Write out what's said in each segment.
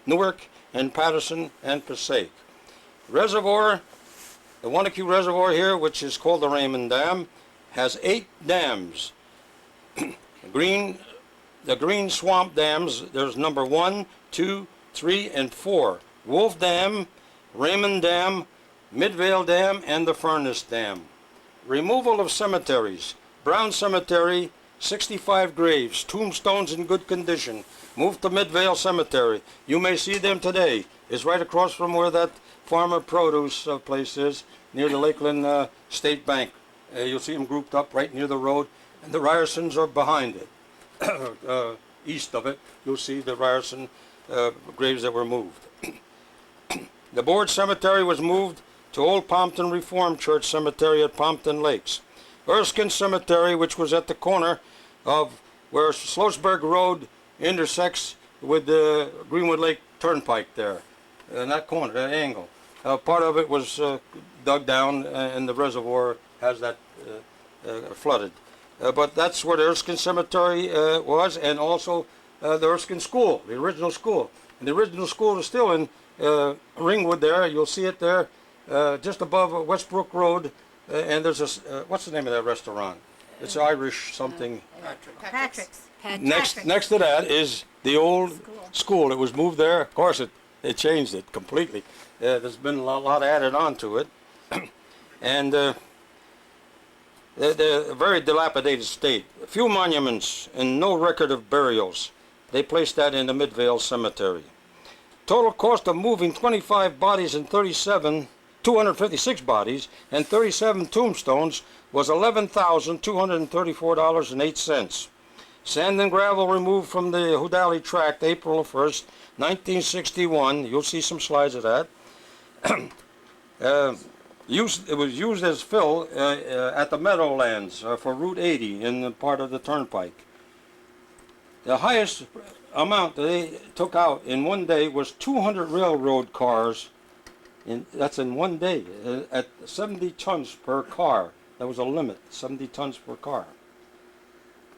Newark and Patterson and Passaic. Reservoir, the Wanaque Reservoir here, which is called the Raymond Dam, has 8 dams. The green swamp dams, there's number 1, 2, 3, and 4. Wolf Dam, Raymond Dam, Midvale Dam, and the Furnace Dam. Removal of cemeteries. Brown Cemetery, 65 graves, tombstones in good condition. Moved to Midvale Cemetery. You may see them today. It's right across from where that farmer produce place is, near the Lakeland State Bank. You'll see them grouped up right near the road, and the Ryersons are behind it. East of it, you'll see the Ryerson graves that were moved. The Board Cemetery was moved to Old Pompton Reformed Church Cemetery at Pompton Lakes. Erskine Cemetery, which was at the corner of where Sloatsburg Road intersects with the Greenwood Lake Turnpike there, in that corner, that angle. Part of it was dug down, and the reservoir has that flooded. But that's where the Erskine Cemetery was, and also the Erskine School, the original school. And the original school is still in Ringwood there. You'll see it there, just above Westbrook Road. And there's a, what's the name of that restaurant? It's Irish something. Patrick's. Next to that is the old school. It was moved there. Of course, it changed it completely. There's been a lot added on to it. And they're a very dilapidated state. Few monuments and no record of burials. They placed that in the Midvale Cemetery. Total cost of moving 25 bodies and 256 bodies and 37 tombstones was $11,234.08. Sand and gravel removed from the Hudali tract April 1st, 1961. You'll see some slides of that. It was used as fill at the Meadowlands for Route 80 in the part of the Turnpike. The highest amount that they took out in one day was 200 railroad cars. That's in one day, at 70 tons per car. That was a limit, 70 tons per car.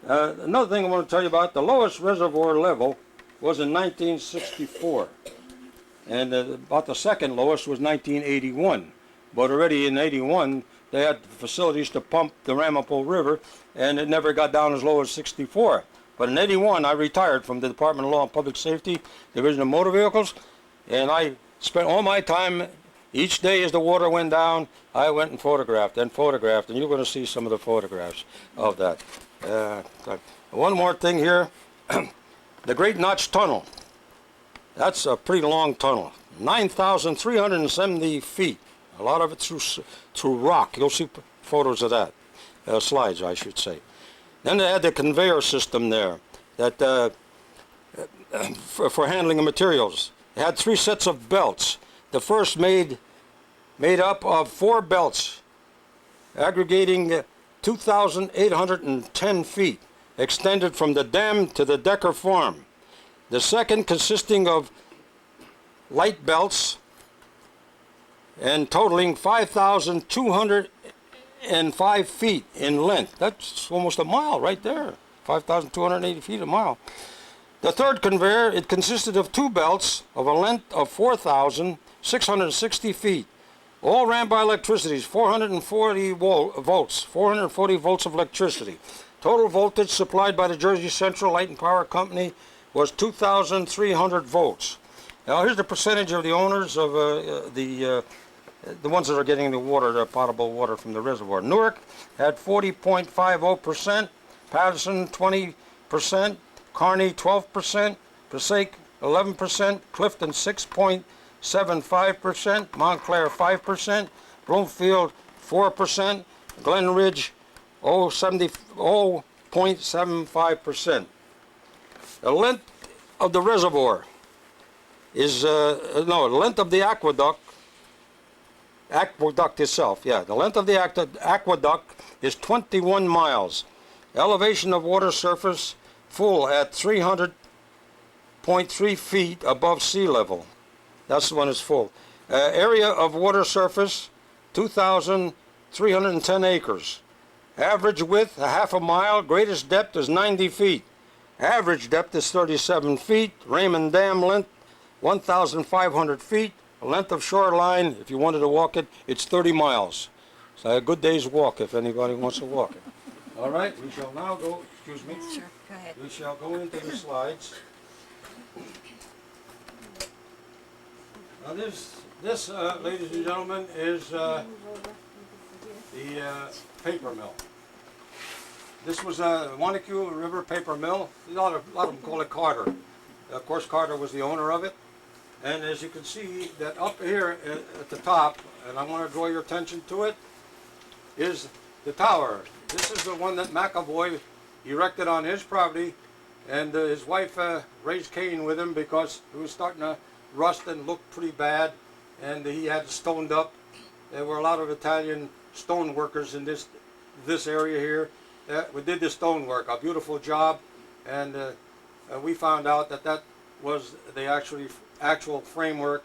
Another thing I want to tell you about, the lowest reservoir level was in 1964. And about the second lowest was 1981. But already in 81, they had facilities to pump the Ramapo River, and it never got down as low as 64. But in 81, I retired from the Department of Law and Public Safety, Division of Motor Vehicles, and I spent all my time, each day as the water went down, I went and photographed, and you're going to see some of the photographs of that. One more thing here, the Great Notch Tunnel. That's a pretty long tunnel, 9,370 feet. A lot of it through rock. You'll see photos of that, slides, I should say. Then they had the conveyor system there that for handling of materials. It had 3 sets of belts. The first made up of 4 belts, aggregating 2,810 feet, extended from the dam to the Decker farm. The second consisting of light belts and totaling 5,205 feet in length. That's almost a mile right there, 5,280 feet a mile. The third conveyor, it consisted of 2 belts of a length of 4,660 feet. All ran by electricity, 440 volts of electricity. Total voltage supplied by the Jersey Central Light and Power Company was 2,300 volts. Now here's the percentage of the owners of the ones that are getting the water, the potable water from the reservoir. Newark had 40.50%, Patterson 20%, Kearney 12%, Passaic 11%, Clifton 6.75%, Montclair 5%, Bloomfield 4%, Glen Ridge 0.75%. The length of the reservoir is, the length of the aqueduct itself, the length of the aqueduct is 21 miles. Elevation of water surface full at 300.3 feet above sea level. That's the one that's full. Area of water surface, 2,310 acres. Average width, a half a mile. Greatest depth is 90 feet. Average depth is 37 feet. Raymond Dam length 1,500 feet. Length of shoreline, if you wanted to walk it, it's 30 miles. So a good day's walk if anybody wants to walk it. All right, we shall now go, excuse me. Sure, go ahead. We shall go into the slides. Now this, ladies and gentlemen, is the paper mill. This was a Wanaque River paper mill. A lot of them call it Carter. Of course, Carter was the owner of it. And as you can see, that up here at the top, and I want to draw your attention to it, is the tower. This is the one that McAvoy erected on his property, and his wife raised Cain with him because it was starting to rust and look pretty bad, and he had it stoned up. There were a lot of Italian stone workers in this area here. We did the stone work, a beautiful job, and we found out that that was the actual framework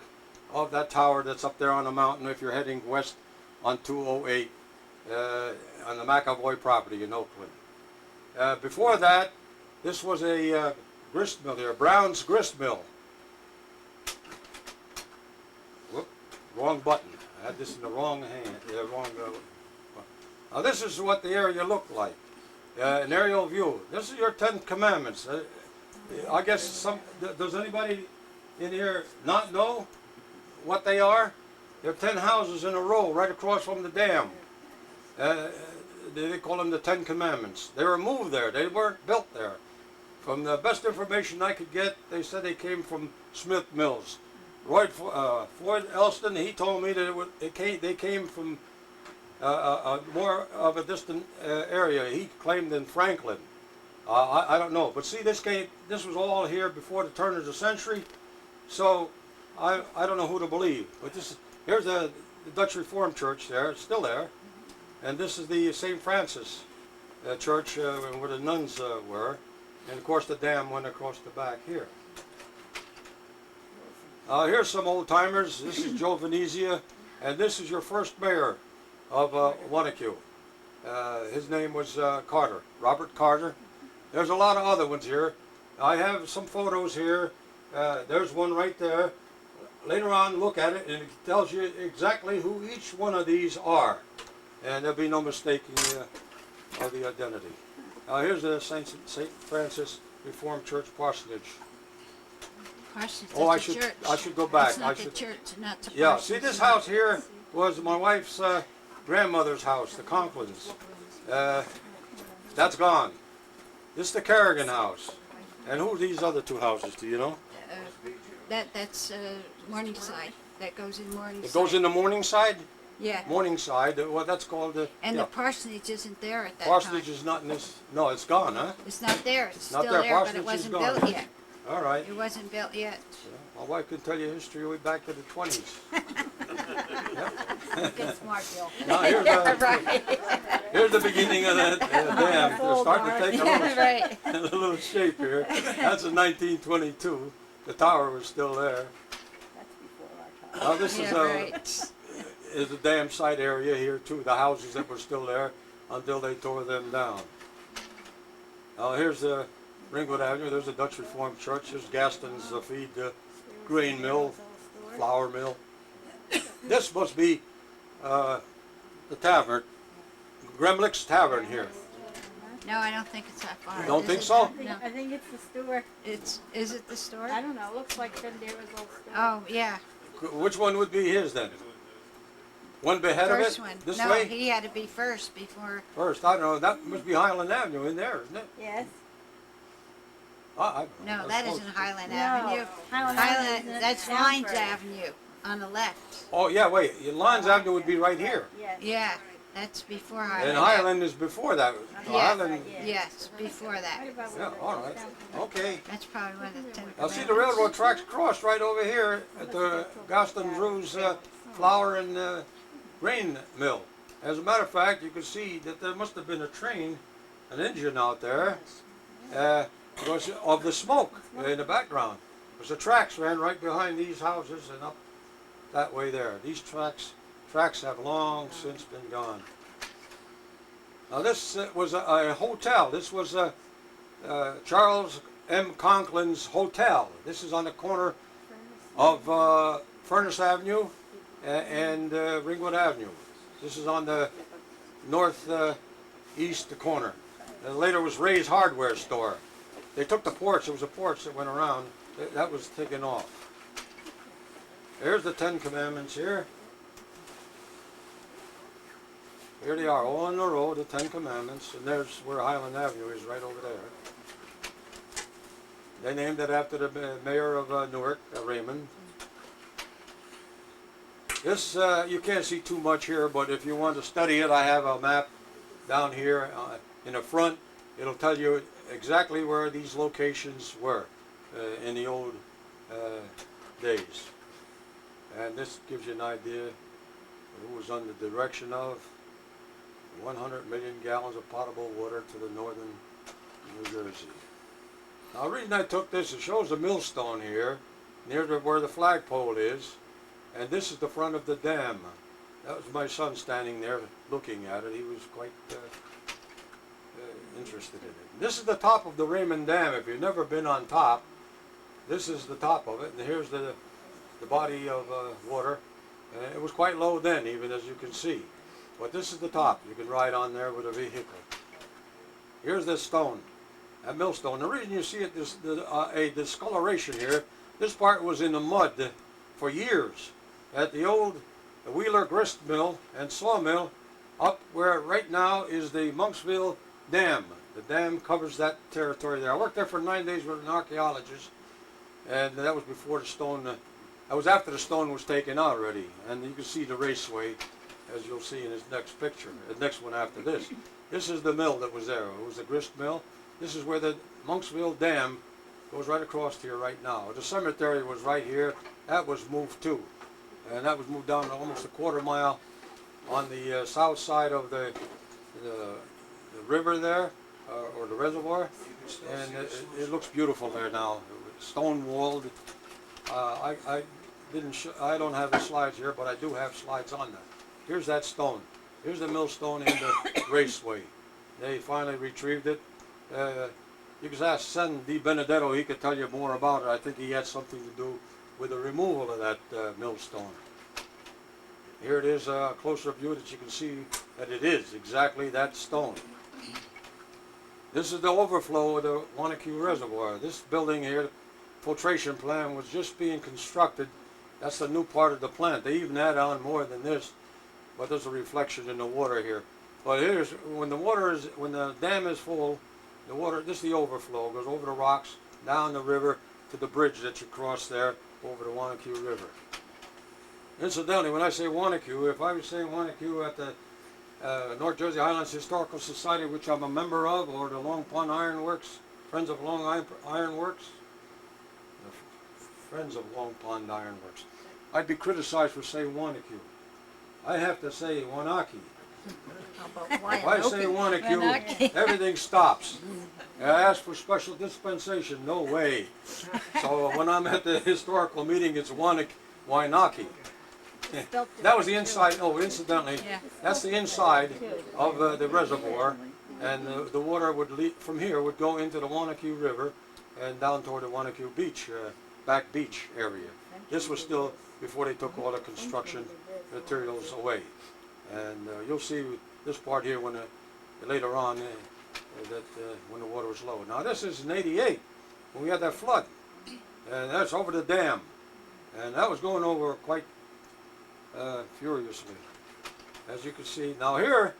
of that tower that's up there on the mountain if you're heading west on 208 on the McAvoy property in Oakland. Before that, this was a grist mill here, Brown's Grist Mill. Whoop, wrong button. I had this in the wrong hand. Now this is what the area looked like. An aerial view. This is your 10 Commandments. I guess does anybody in here not know what they are? There are 10 houses in a row right across from the dam. They call them the 10 Commandments. They were moved there. They weren't built there. From the best information I could get, they said they came from Smith Mills. Floyd Elston, he told me that they came from more of a distant area. He claimed in Franklin. I don't know, but see, this was all here before the turn of the century, so I don't know who to believe. But here's the Dutch Reformed Church there, it's still there, and this is the St. Francis Church where the nuns were, and of course the dam went across the back here. Here's some old timers. This is Joe Venezia, and this is your first mayor of Wanaque. His name was Carter, Robert Carter. There's a lot of other ones here. I have some photos here. There's one right there. Later on, look at it, and it tells you exactly who each one of these are. And there'll be no mistaking of the identity. Here's the St. Francis Reformed Church parsonage. Parsonage, Oh, I church. should go back. That's not the church, not the Yeah, parsonage. see, this house here was my wife's grandmother's house, the Conklins. That's gone. This is the Kerrigan house. And who are these other two houses, do you know? That's Morningside. That goes in Morningside. It goes into Morningside? Yeah. Morningside, well, that's called the... And yeah. the parsonage isn't there at that Parsonage time. is not in this... No, it's gone, huh? It's not there. It's Not still there. there, but Parsonage it is wasn't gone. built yet. All right. It wasn't built yet. My wife can tell you history way back to the 20s. Good smart, Bill. Now, here's the beginning of that dam. They're starting to take Right. a little shape here. That's in 1922. The tower was still there. Now this Yeah, is a dam site area here too. The houses that were still there until they tore them down. Now here's the Ringwood Avenue. There's a Dutch Reformed Church. There's Gaston's feed grain mill, flour mill. This must be the tavern, Gremlick's Tavern here. No, I don't think it's that far. You don't Is think it? so? No. I think it's the store. Is it the store? I don't know. It looks like Ben Davis' old store. Oh, yeah. Which one would be his then? One ahead of it? First one. This No, way? he had to be first before. First, I don't know. That must be Highland Avenue in there, isn't it? Yes. I don't know. No, that That's isn't close. Highland No. Avenue. Highland is That's down Lines further. Avenue on the left. Oh, yeah, wait. Lyons Avenue would be right here. Yes. Yeah, that's before Highland. And Highland is before that. Yeah. Highland, Yes, before that. Right about yeah, where all right. Okay. That's probably one of the 10 Now see the railroad tracks cross right over here at the Gaston Drew's flour and grain mill. As a matter of fact, you can see that there must have been a train, an engine out there, because of the smoke in the background. Because the tracks ran right behind these houses and up that way there. These tracks have long since been gone. Now this was a hotel. This was Charles M. Conklin's hotel. This is on the corner of Furnace Avenue and Ringwood Avenue. This is on the northeast corner. Later was Ray's Hardware Store. They took the porch. There was a porch that went around. That was taken off. There's the 10 Commandments here. Here they are, all in a row, the 10 Commandments, and there's where Highland Avenue is, right over there. They named it after the mayor of Newark, Raymond. This, you can't see too much here, but if you want to study it, I have a map down here in the front. It'll tell you exactly where these locations were in the old days. And this gives you an idea of who was under the direction of 100 million gallons of potable water to the northern New Jersey. Now the reason I took this, it shows a millstone here near where the flagpole is, and this is the front of the dam. That was my son standing there looking at it. He was quite interested in it. This is the top of the Raymond Dam. If you've never been on top, this is the top of it, and here's the body of water. It was quite low then, even as you can see. But this is the top. You can ride on there with a vehicle. Here's this stone, that millstone. The reason you see it, a discoloration here, this part was in the mud for years at the old Wheeler Grist Mill and Sawmill up where right now is the Monksville Dam. The dam covers that territory there. I worked there for 9 days with an archaeologist, and that was before the stone, that was after the stone was taken out already. And you can see the raceway, as you'll see in his next picture, the next one after this. This is the mill that was there. It was the grist mill. This is where the Monksville Dam goes right across here right now. The cemetery was right here. That was moved too. And that was moved down almost a quarter mile on the south side of the river there, or the reservoir. And it looks beautiful there now. Stone walled. I don't have the slides here, but I do have slides on that. Here's that stone. Here's the millstone in the raceway. They finally retrieved it. You could ask Sen Di Benedetto, he could tell you more about it. I think he had something to do with the removal of that millstone. Here it is, a closer view that you can see that it is exactly that stone. This is the overflow of the Wanaque Reservoir. This building here, the filtration plant was just being constructed. That's the new part of the plant. They even add on more than this, but there's a reflection in the water here. But here's when the dam is full, the water, this is the overflow, goes over the rocks, down the river to the bridge that you cross there over the Wanaque River. Incidentally, when I say Wanaque, if I was saying Wanaque at the North Jersey Highlands Historical Society, which I'm a member of, or the Long Pond Iron Works, Friends of Long Iron Works, Friends of Long Pond Iron Works, I'd be criticized for saying Wanaque. I have to say Wanaque. If I say Wanaque, everything stops. I ask for special dispensation, no way. So when I'm at the historical meeting, it's Wanaque. That was the inside, oh, incidentally, that's the inside of the reservoir, and the water would leak from here, would go into the Wanaque River and down toward the Wanaque Beach, back beach area. This was still before they took all the construction materials away. And you'll see this part here when later on when the water was low. Now this is in '88 when we had that flood, and that's over the dam, and that was going over quite furiously, as you can see. Now here,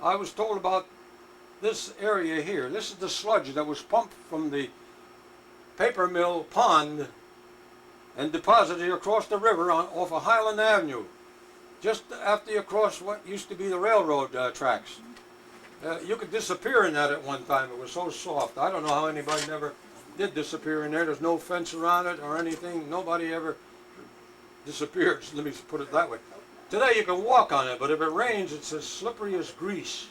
I was told about this area here. This is the sludge that was pumped from the paper mill pond and deposited across the river off of Highland Avenue, just after you cross what used to be the railroad tracks. You could disappear in that at one time. It was so soft. I don't know how anybody never did disappear in there. There's no fence around it or anything. Nobody ever disappeared. Let me put it that way. Today you can walk on it, but if it rains, it's as slippery as grease.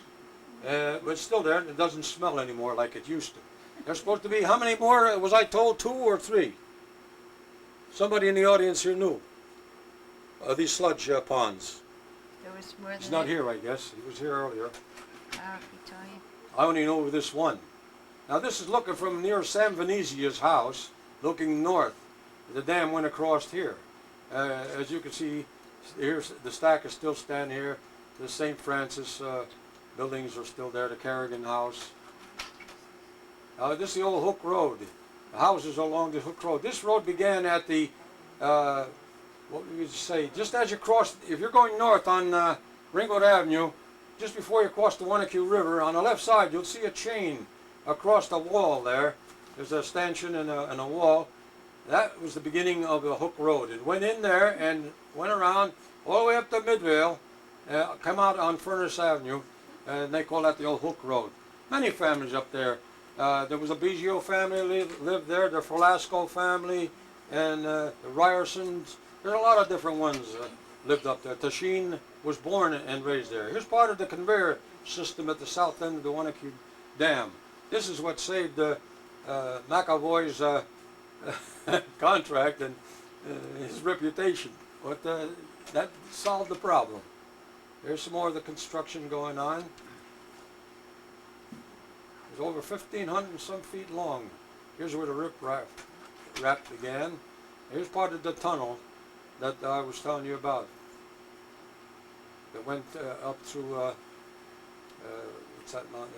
But it's still there, and it doesn't smell anymore like it used to. There's supposed to be, how many more, was I told, 2 or 3? Somebody in the audience here knew. These sludge ponds. There was more than He's not that. here, I guess. He was here earlier. I'll be telling you. I only know this one. Now this is looking from near Sam Venezia's house, looking north. the dam went across here. As you can see, here's the stack is still standing here. The St. Francis buildings are still there, the Carrigan House. This is the old Hook Road. The houses along the Hook Road. This road began at the, what would you say, just as you cross, if you're going north on Ringwood Avenue, just before you cross the Wanaque River, on the left side you'll see a chain across the wall there. There's a stanchion and a wall. That was the beginning of the Hook Road. It went in there and went around all the way up to Midvale, come out on Furnace Avenue, and they call that the old Hook Road. Many families up there. There was a Biggio family lived there, the Folasco family, and the Ryersons. There's a lot of different ones lived up there. Tasheen was born and raised there. Here's part of the conveyor system at the south end of the Wanaque Dam. This is what saved McAvoy's contract and his reputation. But that solved the problem. There's some more of the construction going on. It's over 1,500 and some feet long. Here's where the rip began. Here's part of the tunnel that I was telling you about. That went up through, what's that mountain?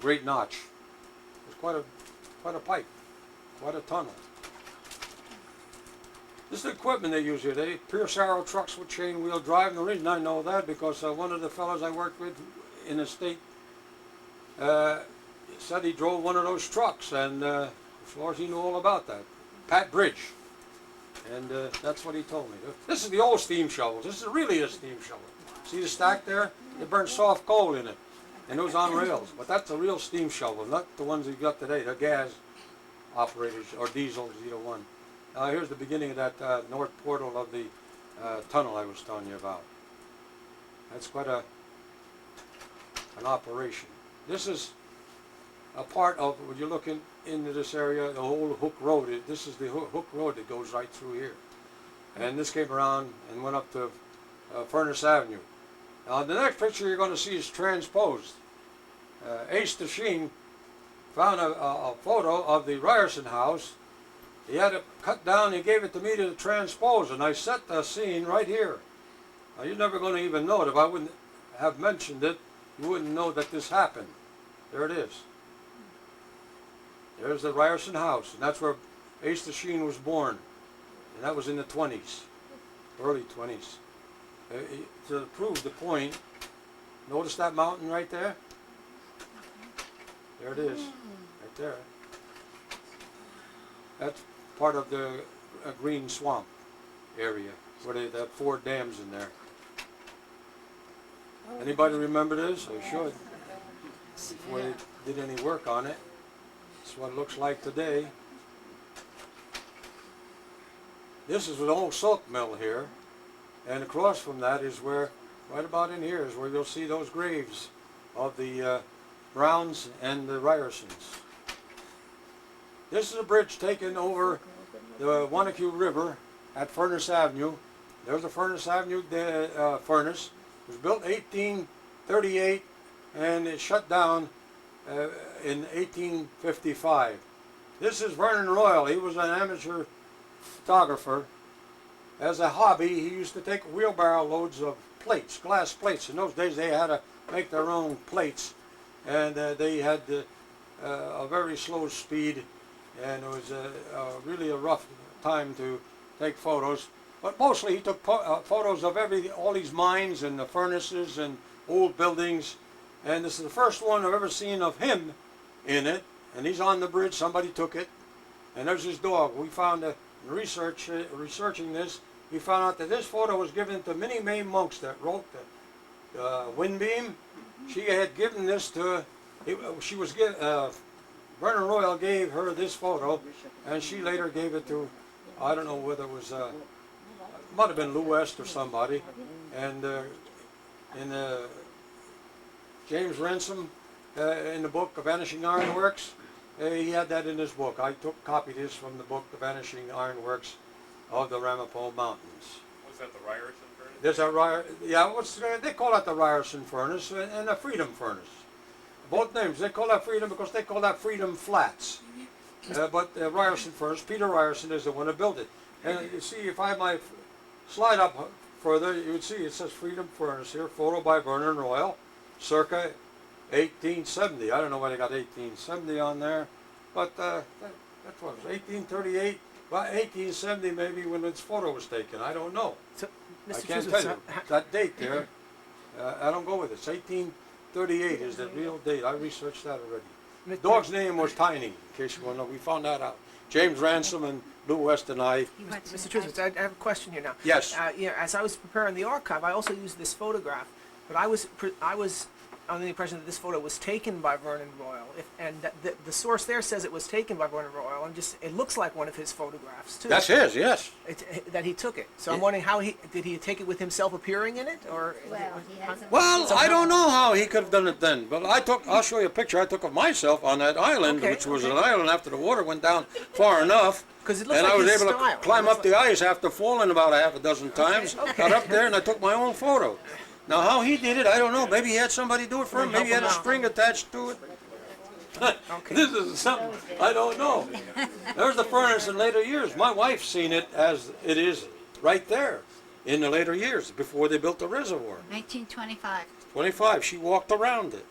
Great Notch. It was quite a pipe, quite a tunnel. This is the equipment they use here. They Pierce Arrow trucks with chain wheel drive. And the reason I know that because one of the fellows I worked with in the state said he drove one of those trucks, and as far as he knew all about that, Pat Bridge, and that's what he told me. This is the old steam shovels. This is really a steam shovel. See the stack there? They burn soft coal in it, and it was on rails. But that's a real steam shovel, not the ones you got today. They're gas operators or diesels, either one. Here's the beginning of that north portal of the tunnel I was telling you about. That's quite an operation. This is a part of, when you're looking into this area, the whole Hook Road. This is the Hook Road that goes right through here. And this came around and went up to Furnace Avenue. Now the next picture you're going to see is transposed. Ace Tasheen found a photo of the Ryerson house. He had it cut down, he gave it to me to transpose, and I set the scene right here. Now you're never going to even know it. If I wouldn't have mentioned it, you wouldn't know that this happened. There it is. There's the Ryerson house, and that's where Ace Tasheen was born. And that was in the 20s, early 20s. To prove the point, notice that mountain right there? There it is, right there. That's part of the green swamp area, where they have 4 dams in there. Anybody remember this? They should. Before they did any work on it. That's what it looks like today. This is an old silk mill here, and across from that is where, right about in here, is where you'll see those graves of the Browns and the Ryersons. This is a bridge taken over the Wanaque River at Furnace Avenue. There's the Furnace Avenue furnace. It was built 1838 and it shut down in 1855. This is Vernon Royal. He was an amateur photographer. As a hobby, he used to take wheelbarrow loads of plates, glass plates. In those days they had to make their own plates, and they had a very slow speed, and it was really a rough time to take photos. But mostly he took photos of all these mines and the furnaces and old buildings. And this is the first one I've ever seen of him in it. And he's on the bridge. Somebody took it. And there's his dog. We found, researching this, we found out that this photo was given to Minnie Mae Monks that wrote the Windbeam. She had given this to, Vernon Royal gave her this photo, and she later gave it to, I don't know whether it was, might have been Lou West or somebody. And James Ransom, in the book, The Vanishing Ironworks, he had that in his book. I copied this from the book, The Vanishing Ironworks of the Ramapo Mountains. Was that the Ryerson furnace? There's a they call that the Ryerson furnace and the Freedom furnace. Both names. They call that Freedom because they call that Freedom Flats. but Ryerson first. Peter Ryerson is the one that built it. And you see, if I have my slide up further, you would see it says Freedom Furnace here, photo by Vernon Royal, circa 1870. I don't know why they got 1870 on there, but that was 1838, well, 1870 maybe when this photo was taken. I don't know. So, I Mr. can't Trusewicz, tell you. That date there, I don't go with it. It's 1838 is the real date. I researched that already. Dog's name was Tiny, in case you want to know. We found that out. James Ransom and Lou West and I. Mr. Trusewicz, I have a question here now. Yes. As I was preparing the archive, I also used this photograph, but I was under the impression that this photo was taken by Vernon Royal, and that the source there says it was taken by Vernon Royal, and it looks like one of his photographs too. That's his, yes. That he took it. So I'm wondering did he take it with himself appearing in it, or? Well, he has a- Well, I don't know how he could have done it then, but I'll show you a picture I took of myself on that island, Okay, which was okay. an island after the water went down far enough. 'Cause it looks and like I was his able style. to climb It looks up the ice after falling about a half a dozen times. Okay. Got up there and I took my own photo. Now how he did it, I don't know. Maybe he had somebody do it for him. Maybe he had a Help him out. string attached to it. Okay. This is something I don't know. There's the furnace in later years. My wife's seen it as it is right there in the later years before they built the reservoir. 1925. 25. She walked around it.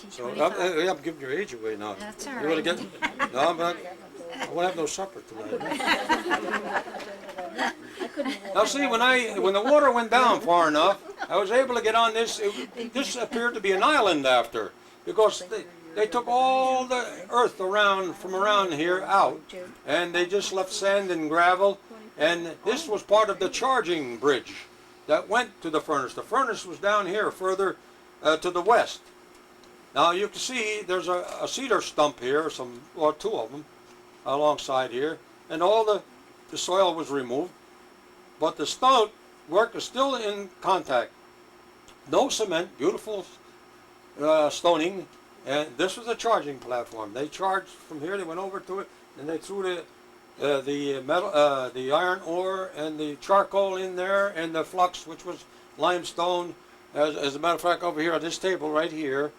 So 1925. I'm giving your age away now. That's all You wanna right. get? No, I'm not. I won't have no supper tonight. Now see, when the water went down far enough, I was able to get on this. This appeared to be an island after, because they took all the earth from around here out, and they just left sand and gravel. And this was part of the charging bridge that went to the furnace. The furnace was down here, further to the west. Now you can see there's a cedar stump here, or two of them, alongside here, and all the soil was removed, but the stone work is still in contact. No cement, beautiful stoning, and this was a charging platform. They charged from here, they went over to it, and they threw the metal, the iron ore and the charcoal in there, and the flux, which was limestone. As a matter of fact, over here on this table right here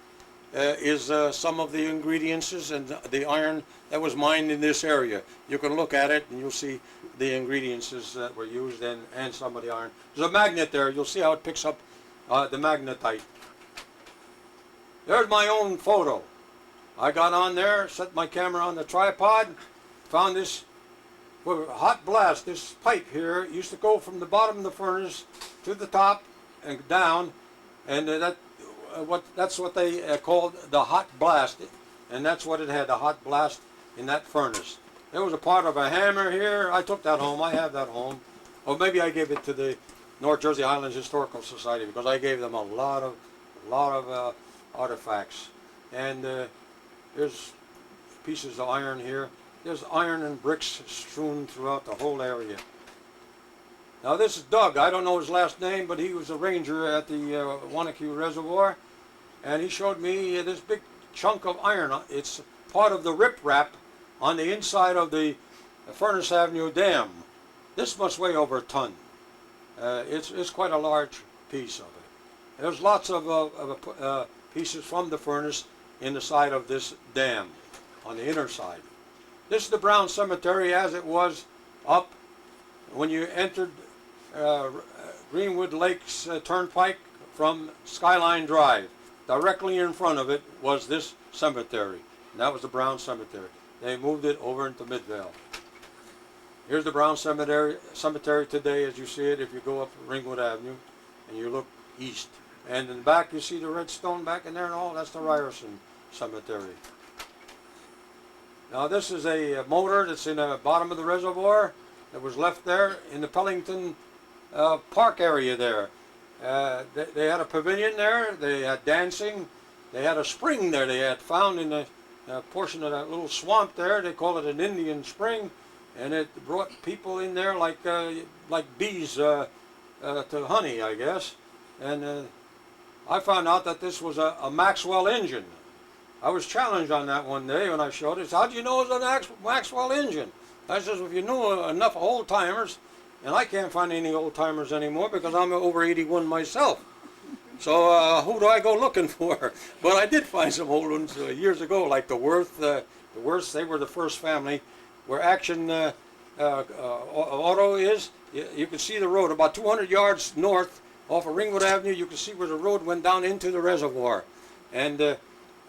is some of the ingredients and the iron that was mined in this area. You can look at it and you'll see the ingredients that were used and some of the iron. There's a magnet there. You'll see how it picks up the magnetite. There's my own photo. I got on there, set my camera on the tripod, found this hot blast. This pipe here used to go from the bottom of the furnace to the top and down, and that's what they called the hot blast, and that's what it had, the hot blast in that furnace. There was a part of a hammer here. I took that home. I have that home. Or maybe I gave it to the North Jersey Highlands Historical Society, because I gave them a lot of artifacts. And there's pieces of iron here. There's iron and bricks strewn throughout the whole area. Now this is Doug. I don't know his last name, but he was a ranger at the Wanaque Reservoir, and he showed me this big chunk of iron. It's part of the riprap on the inside of the Furnace Avenue Dam. This must weigh over a ton. It's quite a large piece of it. There's lots of pieces from the furnace in the side of this dam, on the inner side. This is the Brown Cemetery as it was up when you entered Greenwood Lakes Turnpike from Skyline Drive. Directly in front of it was this cemetery, and that was the Brown Cemetery. They moved it over into Midvale. Here's the Brown Cemetery today as you see it if you go up Ringwood Avenue and you look east. And in the back you see the red stone back in there and all, that's the Ryerson Cemetery. Now this is a motor that's in the bottom of the reservoir that was left there in the Pellington Park area there. They had a pavilion there, they had dancing, they had a spring there they had found in a portion of that little swamp there. They call it an Indian spring, and it brought people in there like bees to honey, I guess. And I found out that this was a Maxwell engine. I was challenged on that one day when I showed it. How do you know it was a Maxwell engine? I says, if you knew enough old timers, and I can't find any old timers anymore because I'm over 81 myself. So who do I go looking for? But I did find some old ones years ago, like the Worth The Worths, they were the first family where Action Auto is. You can see the road about 200 yards north off of Ringwood Avenue. You can see where the road went down into the reservoir. And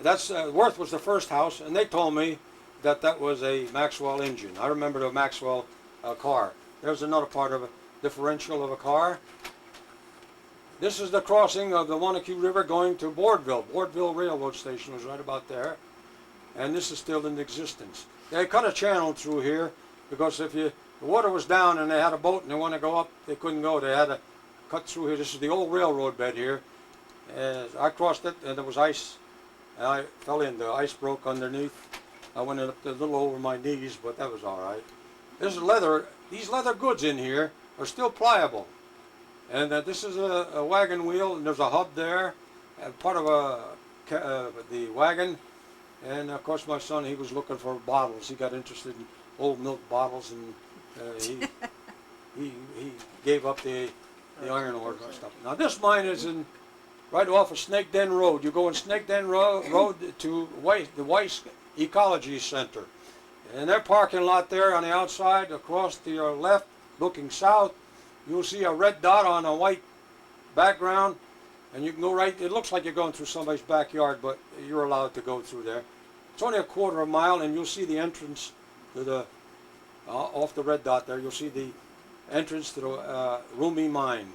that's Worth was the first house, and they told me that that was a Maxwell engine. I remember the Maxwell car. There's another part of a differential of a car. This is the crossing of the Wanaque River going to Boardville. Boardville Railroad Station was right about there. And this is still in existence. They cut a channel through here because if the water was down and they had a boat and they want to go up, they couldn't go. They had to cut through here. This is the old railroad bed here. I crossed it and there was ice. And I fell in. The ice broke underneath. I went up a little over my knees, but that was all right. This is leather. These leather goods in here are still pliable. And this is a wagon wheel, and there's a hub there, part of the wagon. And of course, my son, he was looking for bottles. He got interested in old milk bottles, and he gave up the iron ore stuff. Now this mine is in right off of Snake Den Road. You go in Snake Den Road to the Weiss Ecology Center, and their parking lot there on the outside, across to your left, looking south. You'll see a red dot on a white background, and you can go right. It looks like you're going through somebody's backyard, but you're allowed to go through there. It's only a quarter of a mile, and you'll see the entrance to the off the red dot there. You'll see the entrance to the Rumi mine,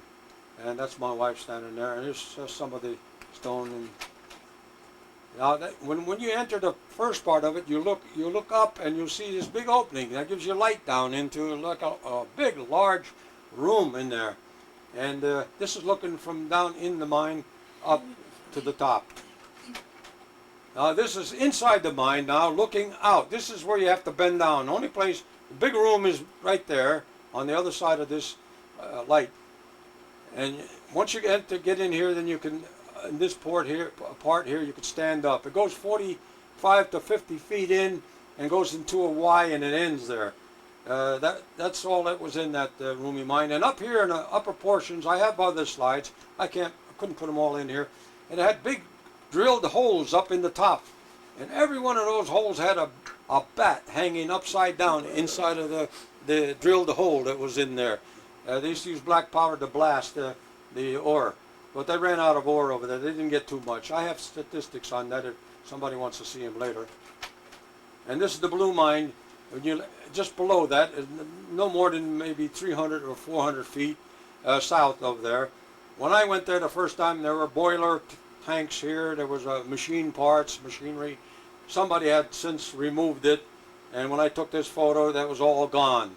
and that's my wife standing there. And there's some of the stone. And now, when you enter the first part of it, you look up, and you'll see this big opening that gives you light down into like a big, large room in there. And this is looking from down in the mine up to the top. Now this is inside the mine now, looking out. This is where you have to bend down. The only place, the big room is right there on the other side of this light. And once you get in here, then you can, in this part here, you can stand up. It goes 45 to 50 feet in and goes into a Y, and it ends there. That's all that was in that Rumi mine. And up here in the upper portions, I have other slides. I couldn't put them all in here. And it had big drilled holes up in the top. And every one of those holes had a bat hanging upside down inside of the drilled hole that was in there. They used to use black powder to blast the ore. But they ran out of ore over there. They didn't get too much. I have statistics on that if somebody wants to see them later. And this is the blue mine. Just below that, no more than maybe 300 or 400 feet south of there. When I went there the first time, there were boiler tanks here. There was machine parts, machinery. Somebody had since removed it, and when I took this photo, that was all gone.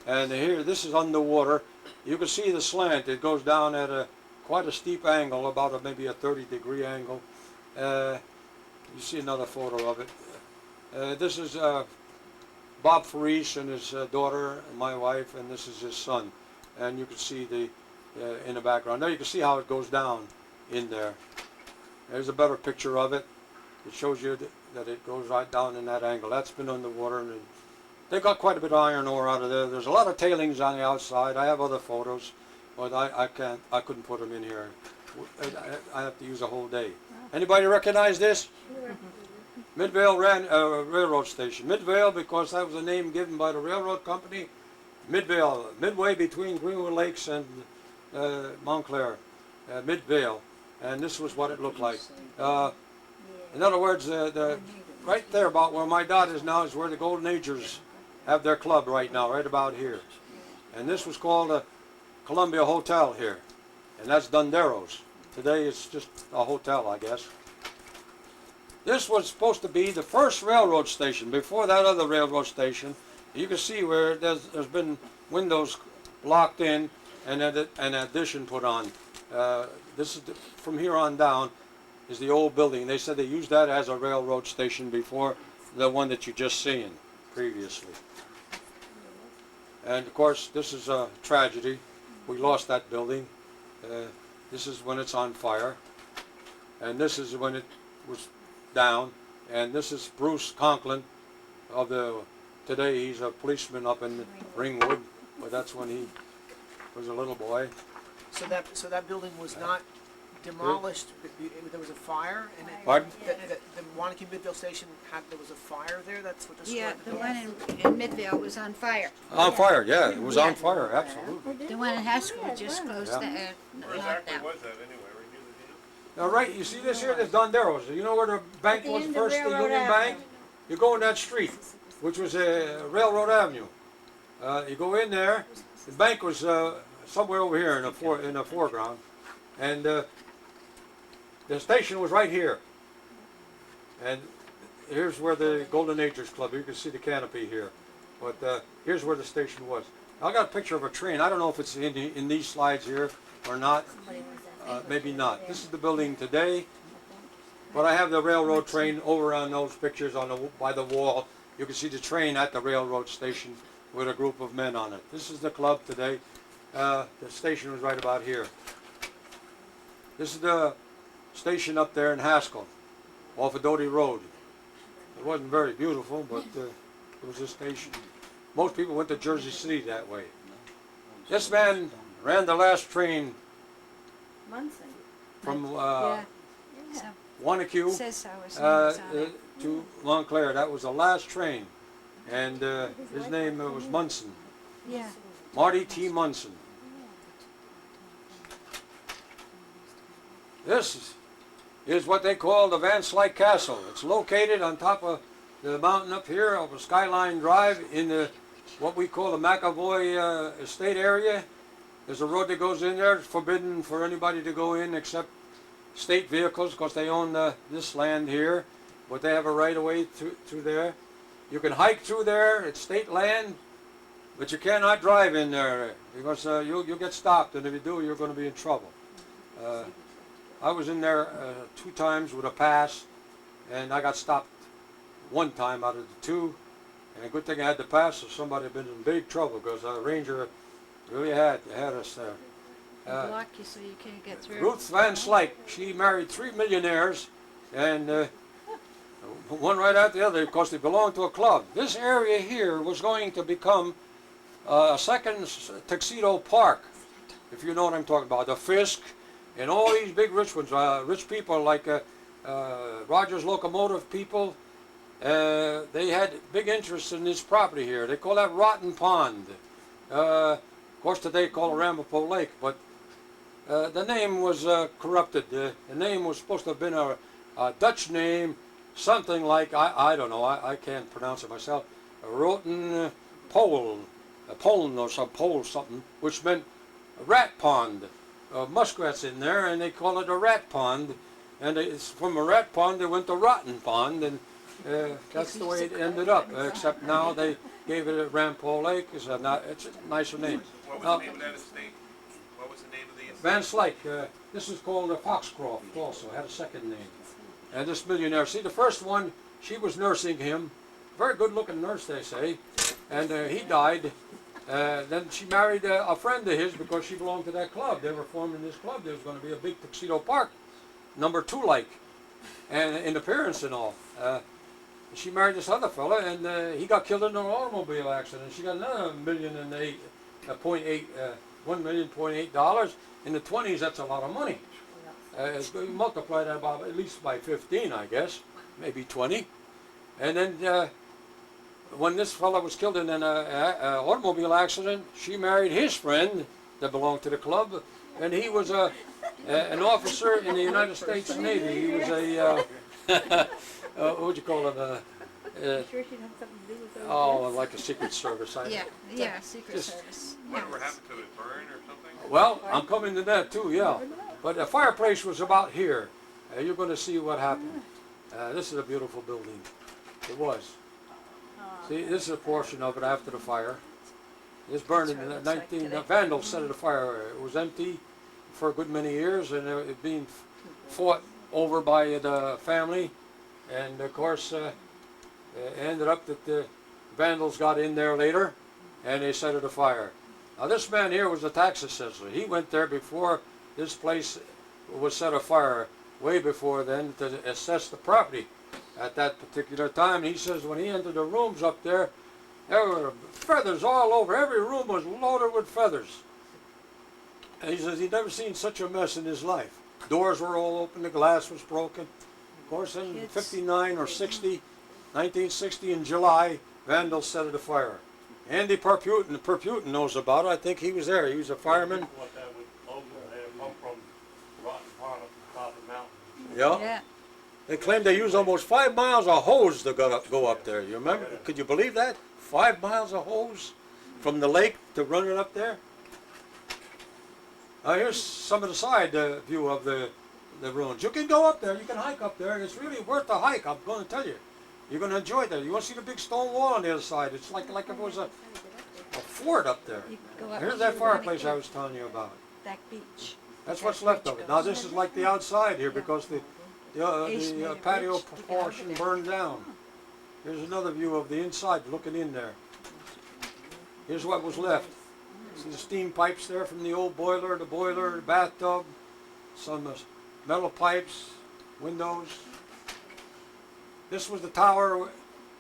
And here, this is underwater. You can see the slant. It goes down at quite a steep angle, about maybe a 30-degree angle. You see another photo of it. This is Bob Farice and his daughter and my wife, and this is his son. And you can see in the background. There you can see how it goes down in there. There's a better picture of it. It shows you that it goes right down in that angle. That's been underwater, and they got quite a bit of iron ore out of there. There's a lot of tailings on the outside. I have other photos, but I couldn't put them in here. I have to use a whole day. Anybody recognize this? Midvale Railroad Station. Midvale because that was a name given by the railroad company. Midvale, midway between Greenwood Lakes and Montclair. Midvale. And this was what it looked like. In other words, right there about where my dot is now is where the Golden Agers have their club right now, right about here. And this was called the Columbia Hotel here. And that's Dundero's. Today it's just a hotel, I guess. This was supposed to be the first railroad station. Before that other railroad station, you can see where there's been windows locked in and an addition put on. This is from here on down is the old building. They said they used that as a railroad station before the one that you just seen previously. And of course, this is a tragedy. We lost that building. This is when it's on fire, and this is when it was down. And this is Bruce Conklin of today he's a policeman up in Ringwood, but that's when he was a little boy. So that building was not demolished. There was a fire, and Pardon? the Wanaque Midville station there was a fire there. That's what destroyed Yeah, the the building. one in Midvale was on fire. On fire, yeah, it was on fire, absolutely. The one in Haskell just closed Yeah. the, Where knocked exactly out. was that anyway? Were you the Now, right, you see this here, this Donderos. You know where the bank the was end of first, the Railroad Union Bank? Avenue. You go in that street, which was Railroad Avenue. You go in there. The bank was somewhere over here in the foreground, and the station was right here. And here's where the Golden Acres Club. You can see the canopy here, but here's where the station was. I got a picture of a train. I don't know if it's in these slides here or not. Maybe not. This is the building today, but I have the railroad train over on those pictures by the wall. You can see the train at the railroad station with a group of men on it. This is the club today. The station was right about here. This is the station up there in Haskell, off of Doty Road. It wasn't very beautiful, but it was a station. Most people went to Jersey City that way. This man ran the last train Munson. from So, Wanaque says so, his name was on it. to Montclair. That was the last train, and his name was Munson, Yeah. Marty T. Munson. This is what they call the Vance Castle. It's located on top of the mountain up here over Skyline Drive in the what we call the McAvoy estate area. There's a road that goes in there. It's forbidden for anybody to go in except state vehicles because they own this land here, but they have a right of way through there. You can hike through there. It's state land, but you cannot drive in there because you'll get stopped, and if you do, you're going to be in trouble. I was in there 2 times with a pass, and I got stopped 1 time out of the 2. And a good thing I had the pass, so somebody had been in big trouble because the ranger really had us there. Block you so you can't get through. Ruth Van Slyke, she married 3 millionaires, and one right after the other because they belonged to a club. This area here was going to become a second Tuxedo Park, if you know what I'm talking about. The Fisk and all these big rich ones, rich people like Rogers Locomotive people, they had big interest in this property here. They call that Rotten Pond. Of course, today called Ramapo Lake, but the name was corrupted. The name was supposed to have been a Dutch name, something like, I don't know, I can't pronounce it myself, Roten Pole, Polen or some Pole something, which meant rat pond. Muskrats in there, and they call it a rat pond. And it's from a rat pond they went to Rotten Pond, and that's the way it ended up. Except now they gave it a Ramapo Lake. It's a nicer name. What was the name of that estate? What was the name of the estate? Van Slyke, this was called Foxcroft also, had a second name. And this millionaire, see the first one, she was nursing him, very good looking nurse they say, and he died. Then she married a friend of his because she belonged to that club. They were forming this club. There was going to be a big Tuxedo Park, number 2 like, and in appearance and all. She married this other fella, and he got killed in an automobile accident. She got another $1.8 in the 20s. That's a lot of money. You multiply that about at least by 15, I guess, maybe 20, and then. When this fellow was killed in an automobile accident, she married his friend that belonged to the club, and he was an officer in the United States Navy. He was a, what would you call it? Sure she'd have something to do with those. Like a Secret Service. Yeah, Secret Just- Service. Whatever Yes. happened to it? Burn or something? Well, I'm coming to that too, yeah. But the fireplace was about here. You're going to see what happened. This is a beautiful building. It was. See, this is a portion of it after the fire. It's burned in That's the what it looks like 19... today. Vandals set it afire. It was empty for a good many years, and it being fought over by the family. And of course, it ended up that the Vandals got in there later, and they set it afire. Now this man here was a tax assessor. He went there before this place was set afire, way before then, to assess the property. At that particular time, he says when he entered the rooms up there were feathers all over. Every room was loaded with feathers. And he says he'd never seen such a mess in his life. Doors were all open, the glass was broken. Of course, in Kids. 59 or 60, 1960 in July, vandals set it afire. Andy Perputin knows about it. I think he was there. He was a fireman. What that would open, they come from Rotten Pond up the top of the mountain. Yeah. Yeah. They claimed they used almost 5 miles of hose to go up there. You remember? Could you believe that? 5 miles of hose from the lake to run it up there? Here's some of the side view of the ruins. You can go up there. You can hike up there. It's really worth the hike. I'm going to tell you. You're going to enjoy that. You want to see the big stone wall on the other side. It's like if it was a fort up there. You can go up Here's to that fireplace I Wanaque was telling you about. Back beach. That's That what's left bridge of it. goes. Now this is like the outside here because the Ace made a patio bridge to get portion over there. burned down. Here's another view of the inside, looking in there. Here's what was left. See the steam pipes there from the old boiler, the bathtub, some metal pipes, windows. This was the tower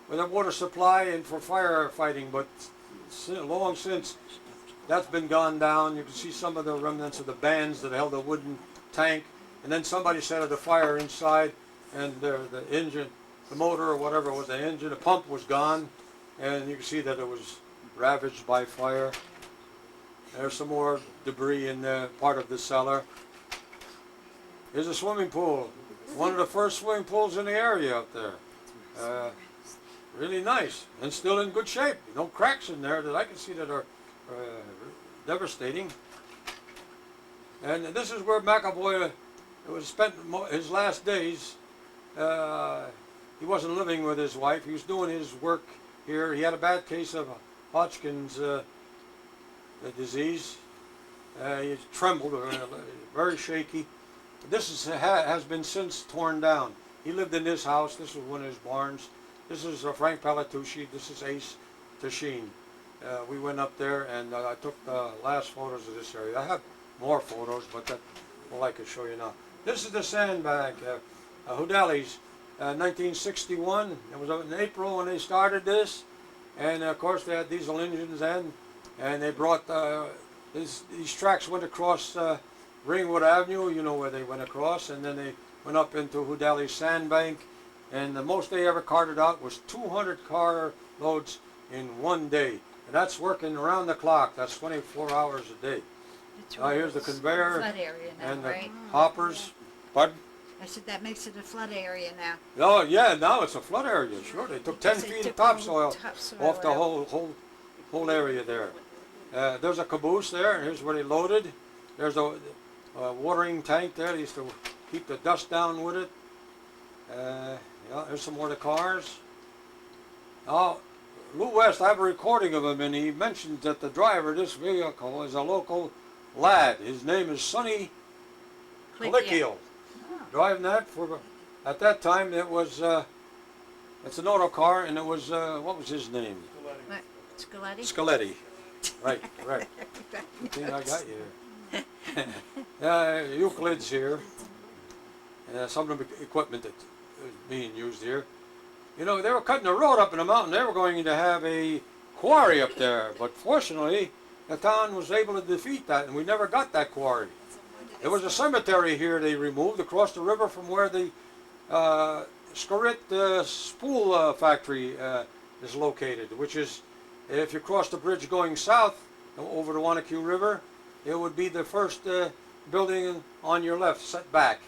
with a water supply and for firefighting, but long since that's been gone down. You can see some of the remnants of the bands that held a wooden tank, and then somebody set it afire inside, and the engine, the motor or whatever was the engine, the pump was gone, and you can see that it was ravaged by fire. There's some more debris in part of the cellar. Here's a swimming pool. One of the first swimming pools in the area up there. Really nice and still in good shape. No cracks in there that I can see that are devastating. And this is where McAvoy was spent his last days. He wasn't living with his wife. He was doing his work here. He had a bad case of Hodgkin's disease. He trembled, very shaky. This has been since torn down. He lived in this house. This was one of his barns. This is Frank Palatucci. This is Ace Tasheen. We went up there and I took the last photos of this area. I have more photos, but that's all I can show you now. This is the sandbank, Hudali's, 1961. It was in April when they started this, and of course they had diesel engines then, and they brought these tracks went across Ringwood Avenue, you know where they went across, and then they went up into Hudali's sandbank, and the most they ever carted out was 200 car loads in one day. And that's working around the clock. That's 24 hours a day. Here's the conveyor Flood area now, and the right? hoppers. Pardon? I said that makes it a flood area now. Oh yeah, now it's a flood area. Sure, they took 10 Because they feet of took all the topsoil topsoil off the out. whole area there. There's a caboose there, and here's where they loaded. There's a watering tank there. They used to keep the dust down with it. Yeah, there's some more of the cars. Now, Lou West, I have a recording of him, and he mentions that the driver of this vehicle is a local lad. His name is Sonny Colicchio. Driving that for, at that time it was, it's an auto car, and it was, what was his name? What, Scaletti? Scaletti. Right, right. Good thing I got you here. Euclid's here. Some of the equipment that is being used here. You know, they were cutting the road up in the mountain. They were going to have a quarry up there, but fortunately, the town was able to defeat that, and we never got that quarry. There was a cemetery here they removed across the river from where the Scarrit spool factory is located, which is, if you cross the bridge going south over the Wanaque River, it would be the first building on your left, set back.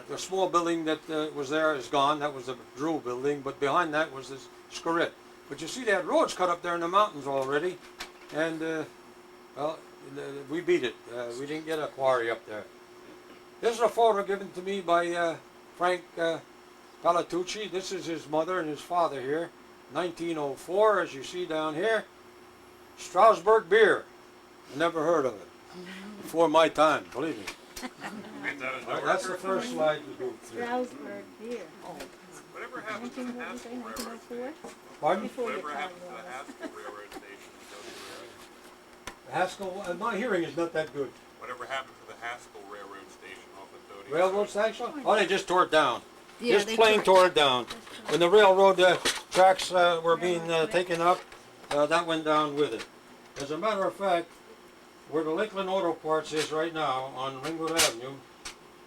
The small building that was there is gone. That was the Drew building, but behind that was this Scarrit. But you see, they had roads cut up there in the mountains already, and well, we beat it. We didn't get a quarry up there. This is a photo given to me by Frank Palatucci. This is his mother and his father here, 1904, as you see down here. Strasbourg beer. I never heard of it before my time, believe me. All right, that's the first slide to do. Strasbourg beer. Whatever happened to the 1904? Pardon? Before your Whatever time, happened to the Laura. Haskell Railroad Station in Doty Road? Haskell, my hearing is not that good. Whatever happened to the Haskell Railroad Station off of Doty Railroad Road? station? Oh, they just tore it down. Yeah, Just they plain tore it down. When the railroad tracks were being taken up, that went down with it. As a matter of fact, where the Lakeland Auto Parts is right now on Ringwood Avenue,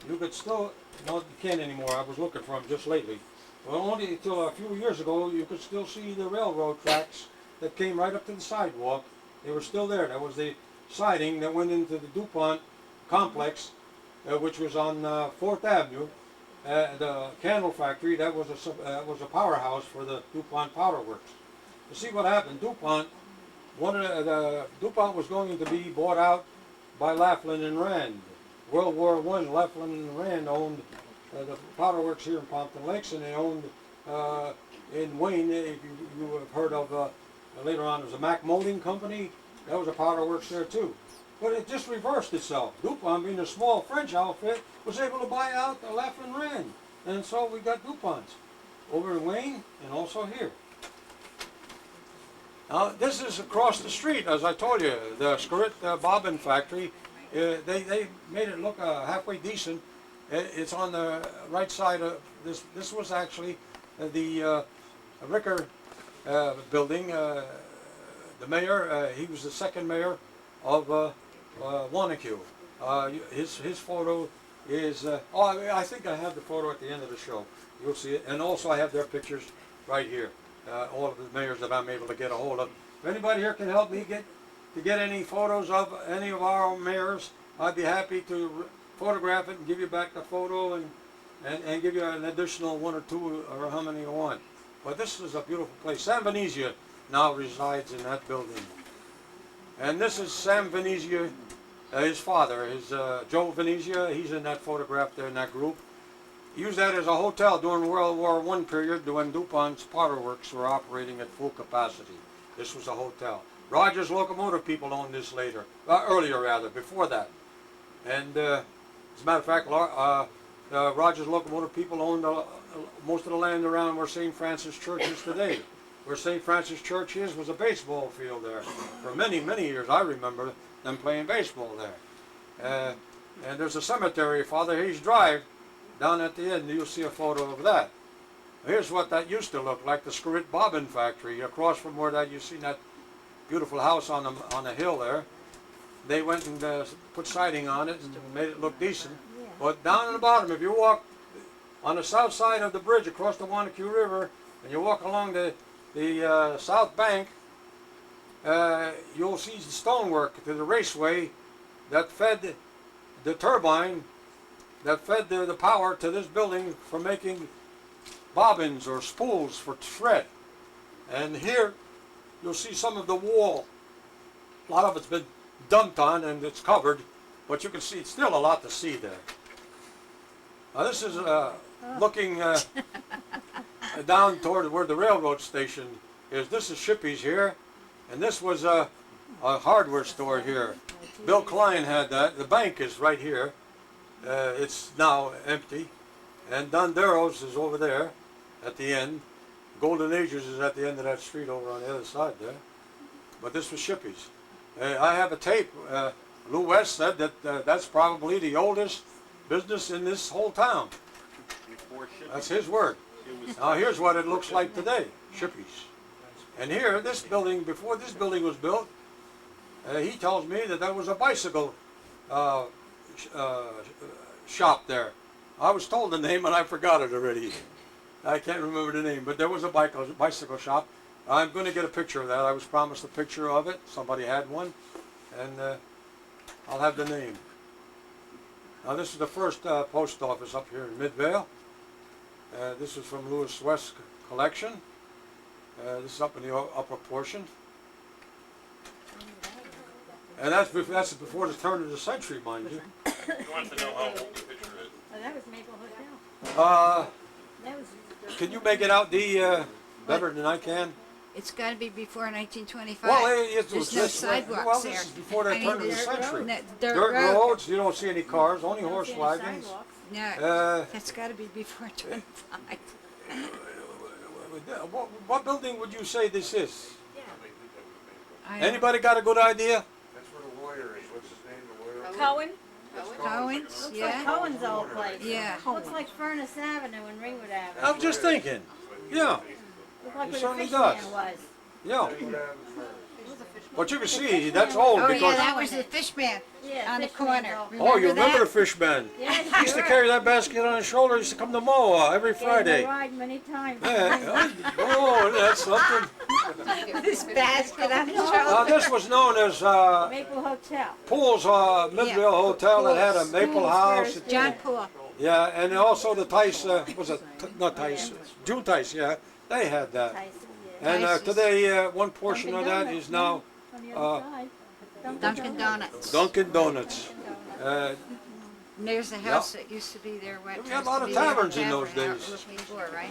you could still, no, you can't anymore, I was looking for them just lately. Well, only until a few years ago, you could still see the railroad tracks that came right up to the sidewalk. They were still there. That was the siding that went into the Dupont complex, which was on 4th Avenue. The candle factory, that was a powerhouse for the Dupont Powder Works. You see what happened? Dupont was going to be bought out by Laughlin and Rand. World War I, Laughlin and Rand owned the powder works here in Pompton Lakes, and they owned in Wayne, if you have heard of, later on there was a Mack Molding Company. That was a powder works there too. But it just reversed itself. Dupont, being a small French outfit, was able to buy out the Laughlin Rand. And so we got DuPonts over in Wayne and also here. Now, this is across the street, as I told you, the Skurrit Bobbin factory. They made it look halfway decent. It's on the right side of this. This was actually the Ricker building. The mayor, he was the second mayor of Wanaque. His photo is, I think I have the photo at the end of the show. You'll see it. And also I have their pictures right here. All of the mayors that I'm able to get a hold of. If anybody here can help me get any photos of any of our mayors, I'd be happy to photograph it and give you back the photo and give you an additional one or two or how many you want. But this is a beautiful place. Sam Venezia now resides in that building. And this is Sam Venezia, his father, Joe Venezia. He's in that photograph there in that group. He used that as a hotel during World War I period when DuPont's powder works were operating at full capacity. This was a hotel. Rogers Locomotive people owned this earlier rather, before that. And as a matter of fact, Rogers Locomotive people owned most of the land around where St. Francis Church is today. Where St. Francis Church was a baseball field there. For many, many years, I remember them playing baseball there. And there's a cemetery, Father Hayes Drive, down at the end. You'll see a photo of that. Here's what that used to look like, the Skurrit Bobbin factory. Across from where you've seen that beautiful house on the hill there. They went and put siding on it and made it look decent. But down at the bottom, if you walk on the south side of the bridge across the Wanaque River, and you walk along the south bank, you'll see the stonework to the raceway that fed the turbine, that fed the power to this building for making bobbins or spools for thread. And here you'll see some of the wall. A lot of it's been dumped on and it's covered, but you can see it's still a lot to see there. Now this is looking down toward where the railroad station is. This is Shippey's here, and this was a hardware store here. Bill Klein had that. The bank is right here. It's now empty. And Dondero's is over there at the end. Golden Ages is at the end of that street over on the other side there. But this was Shippey's. I have a tape. Lou West said that that's probably the oldest business in this whole town. That's his word. Now here's what it looks like today, Shippey's. And here, this building, before this building was built, he tells me that there was a bicycle shop there. I was told the name and I forgot it already. I can't remember the name, but there was a bicycle shop. I'm going to get a picture of that. I was promised a picture of it. Somebody had one, and I'll have the name. Now this is the first post office up here in Midvale. This is from Lewis West's collection. This is up in the upper portion. And that's before the turn of the century, mind you. He wants to know how old the picture is. Oh, that was Maple Hotel. That was. Can you make it out better than I can? It's got to be before 1925. Well, There's no sidewalks well, there. this is before the turn of the century. No, Dirt roads, you don't see any cars, only horse wagons. No, that's got to be before 25. What building would you say this is? I- Anybody got a good idea? That's where the lawyer is. What's his name, the lawyer? Cohen? Cohen's, Looks yeah. like Cohen's old place. Yeah. Looks like Furnace Avenue and Ringwood Avenue. I was just thinking. Yeah, Looks like it where certainly the does. fish man was. yeah. But you can see, that's old Oh, yeah, because... that was the fish man Yeah, on the fish man corner. dog. Oh, you remember the that? fish man? Yeah, He used to carry that basket on his shoulder. He used to come to Moa every Gave him Friday. a ride many times. Yeah, oh, that's something. This basket on his shoulder. This was known as Maple Hotel. Pool's Midville Hotel that had a maple Pool's house. first. John Poole. Yeah, and also the Tice, was it, not Tice, June Tice, yeah, they had that. Tyson, yeah. And Tice's. today, one portion of Dunkin' that Donuts, is now On the other side. Dunkin' Donuts. Dunkin' Donuts. And there's a house that used to be there. We had a lot of taverns in those days. Before, right?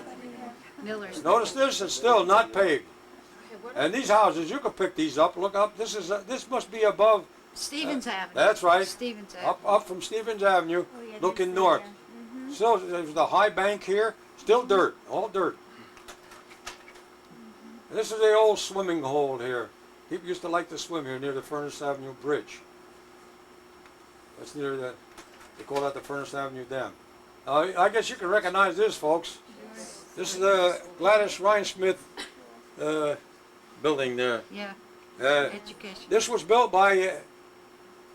Miller's. Notice this, it's still not paved. And these houses, you can pick these up, look up, this must be above, Stevens Avenue. that's right, Stevens Avenue. up from Stevens Avenue, Oh, yeah, looking there's north. the, Still, there's the high bank here, still dirt, all dirt. This is the old swimming hole here. People used to like to swim here near the Furnace Avenue Bridge. That's near the, they call that the Furnace Avenue Dam. I guess you can recognize this, folks. This is the Gladys Rhinesmith building there. Yeah, Uh, education. this was built by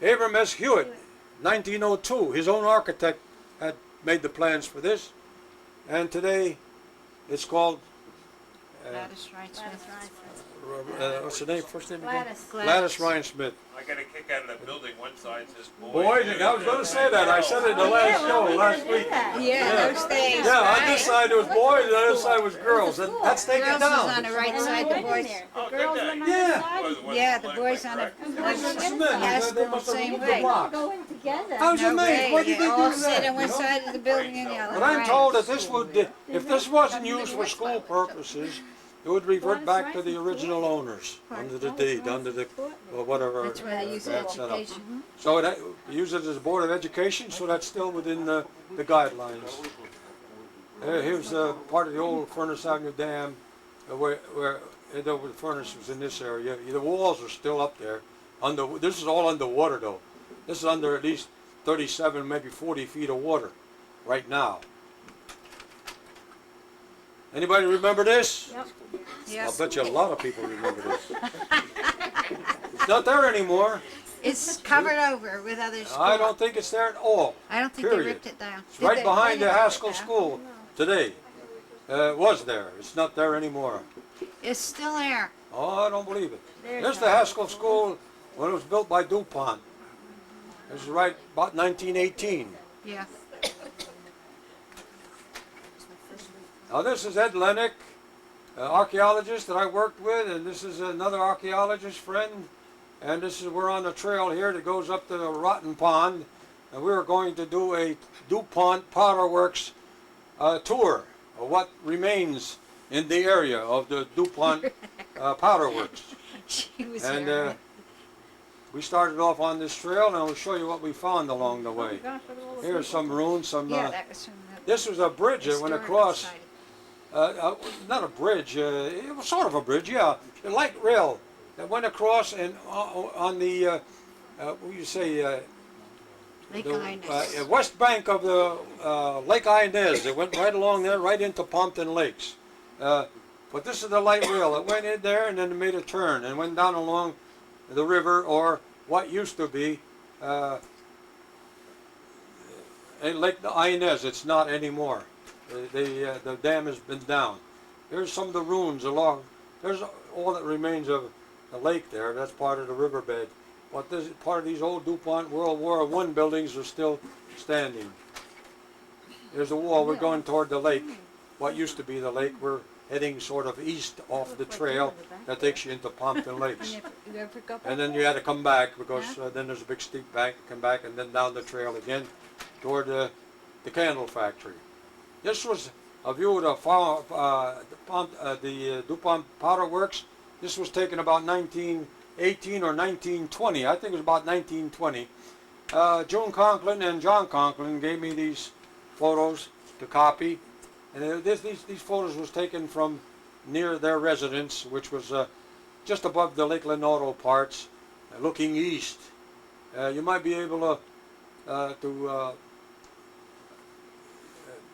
Abram S. Hewitt, 1902. His own architect had made the plans for this. And today it's called, Gladys Wright Gladys Smith. Rhinesmith. what's the name, first name again? Gladys. Gladys Rhinesmith. I get a kick out of that building. One side says boys. Boys, I was going to say that. I said it in the last show last week. Yeah, those days. Yeah, on right. this side it was boys, and the other side was girls. And that's taken Girls was on down. the right When I side, the went in boys. there, Oh, the did girls they? went on Yeah. the side. Yeah, the boys on the Boys and high men, school they must have same moved the way. blocks. Going together. I was No amazed. way, Why did they you all do sit that? on one you know? side of the building and the other. But I'm right. told that this would, if this wasn't used for school purposes, it would revert back to the original owners under the deed, under the, or whatever. That's why they use that's set up. education. So it use it as a board of education, so that's still within the guidelines. Here's part of the old Furnace Avenue Dam, where the furnace was in this area. The walls are still up there. This is all underwater though. This is under at least 37, maybe 40 feet of water right now. Anybody remember this? Yep. I'll Yes. bet you a lot of people remember this. It's not there anymore. It's covered over with other schools. I don't think it's there at all. I don't think period. they ripped it down. It's Did right they? behind They the didn't rip Haskell it down. School today. It was there. It's not there anymore. It's still there. Oh, I don't believe it. There's There's the no- Haskell School when it was built by Dupont. This is right about 1918. Yeah. Now this is Ed Lennick, archaeologist that I worked with, and this is another archaeologist friend. And this is, we're on the trail here that goes up to the Rotten Pond, and we're going to do a Dupont Powder Works tour of what remains in the area of the Dupont Powder Works. She was And there. we started off on this trail, and I'll show you what we found along the way. Gosh, look at all the Here's some ruins, some. Yeah, that was from the This was a bridge that went historical across. society. Not a bridge, it was sort of a bridge, yeah. A light rail that went across and on the, what do you say, Lake the Inez. west bank of the Lake Inez. It went right along there, right into Pompton Lakes. But this is the light rail. It went in there and then it made a turn and went down along the river, or what used to be Lake Inez. It's not anymore. The dam has been down. Here's some of the ruins along. There's all that remains of the lake there. That's part of the riverbed. But this part of these old Dupont World War I buildings are still standing. There's a wall. We're going toward the lake. What used to be the lake. We're heading sort of east off the trail that takes you into Pompton Lakes. You ever go back And then you had to come back because then there's a big steep bank. Come back and then down the trail again toward the candle factory. This was a view of the Dupont Powder Works. This was taken about 1918 or 1920. I think it was about 1920. June Conklin and John Conklin gave me these photos to copy. And these photos was taken from near their residence, which was just above the Lake Lenoto parts, looking east. You might be able to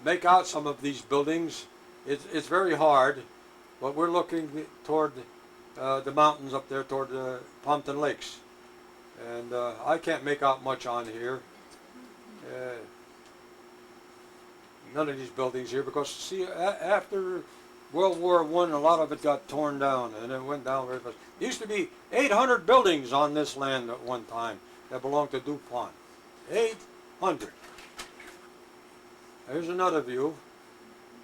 make out some of these buildings. It's very hard, but we're looking toward the mountains up there toward the Pompton Lakes. And I can't make out much on here. None of these buildings here, because see, after World War I, a lot of it got torn down, and it went down very fast. There used to be 800 buildings on this land at one time that belonged to Dupont. 800. Here's another view.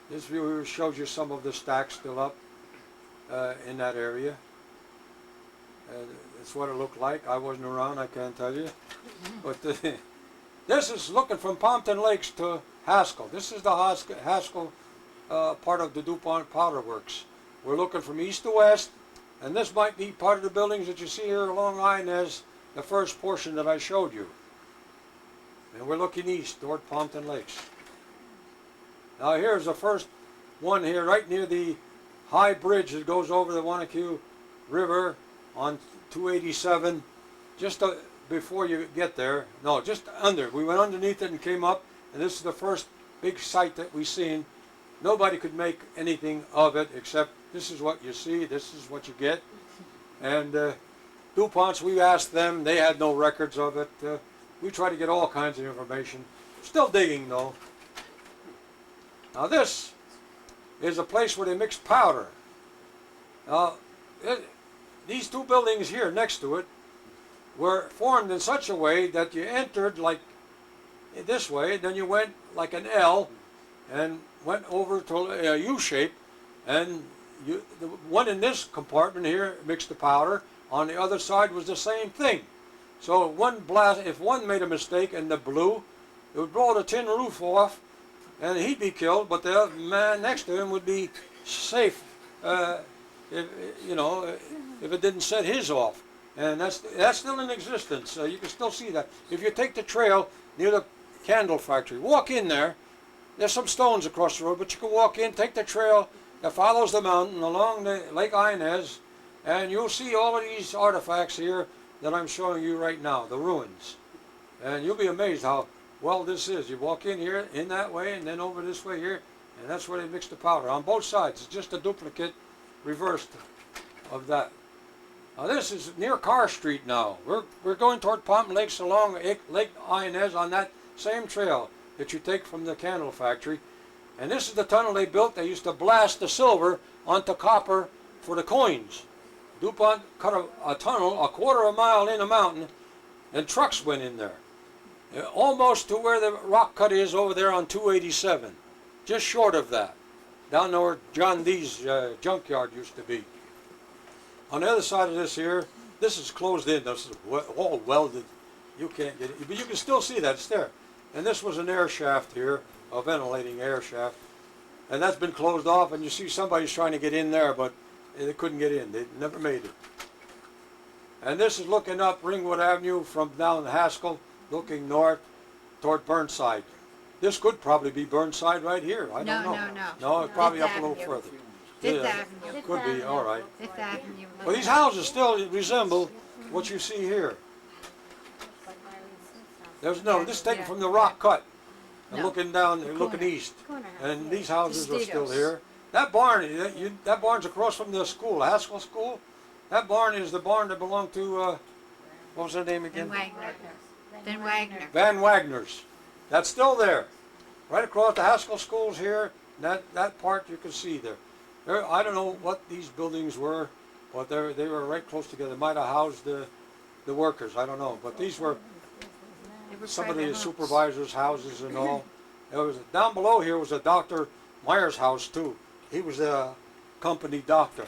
This view here shows you some of the stacks still up in that area. That's what it looked like. I wasn't around, I can't tell you. But this is looking from Pompton Lakes to Haskell. This is the Haskell part of the Dupont Powder Works. We're looking from east to west, and this might be part of the buildings that you see here along Inez, the first portion that I showed you. And we're looking east toward Pompton Lakes. Now here's the first one here, right near the high bridge that goes over the Wanaque River on 287, just before you get there. No, just under. We went underneath it and came up, and this is the first big site that we've seen. Nobody could make anything of it except this is what you see, this is what you get. And DuPonts, we asked them, they had no records of it. We try to get all kinds of information. Still digging though. Now this is a place where they mixed powder. Now, these two buildings here next to it were formed in such a way that you entered like this way, then you went like an L and went over to a U shape, and the one in this compartment here mixed the powder. On the other side was the same thing. So if one made a mistake and the blew, it would blow the tin roof off, and he'd be killed, but the other man next to him would be safe, if it didn't set his off. And that's still in existence. You can still see that. If you take the trail near the candle factory, walk in there. There's some stones across the road, but you can walk in, take the trail that follows the mountain along the Lake Inez, and you'll see all of these artifacts here that I'm showing you right now, the ruins. And you'll be amazed how well this is. You walk in here, in that way, and then over this way here, and that's where they mix the powder. On both sides, it's just a duplicate reversed of that. Now this is near Carr Street now. We're going toward Pompton Lakes along Lake Inez on that same trail that you take from the candle factory. And this is the tunnel they built. They used to blast the silver onto copper for the coins. DuPont cut a tunnel a quarter of a mile in a mountain, and trucks went in there. Almost to where the rock cut is over there on 287. Just short of that. Down there where John Dee's junkyard used to be. On the other side of this here, this is closed in. This is all welded. You can't get it, but you can still see that. It's there. And this was an air shaft here, a ventilating air shaft. And that's been closed off, and you see somebody's trying to get in there, but they couldn't get in. They never made it. And this is looking up Ringwood Avenue from down Haskell, looking north toward Burnside. This could probably be Burnside right here. I don't know. No, it's probably up a little further. Fifth Avenue. Could be, all right. Fifth Avenue. Well, these houses still resemble what you see here. This is taken from the rock cut. And looking down, looking east. And these houses are still here. That barn, that barn's across from the school, Haskell School. That barn is the barn that belonged to, what was their name again? Van Wagner's. That's still there. Right across the Haskell School's here. That part you can see there. I don't know what these buildings were, but they were right close together. They might have housed the workers, I don't know. But these were some of the supervisors' houses and all. Down below here was a Dr. Meyer's house too. He was a company doctor.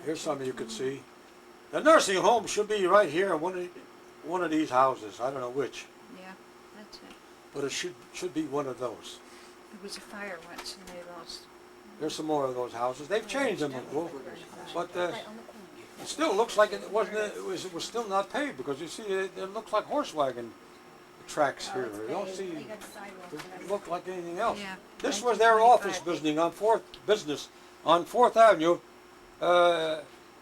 Here's something you could see. The nursing home should be right here in one of these houses. I don't know which. Yeah, that's it. But it should be one of those. There was a fire once and they lost. There's some more of those houses. They've changed them a little, but it still looks like it was still not paved, because you see it looks like horse wagon tracks here. You don't see it look like anything else. Yeah. This was their office building on 4th Avenue,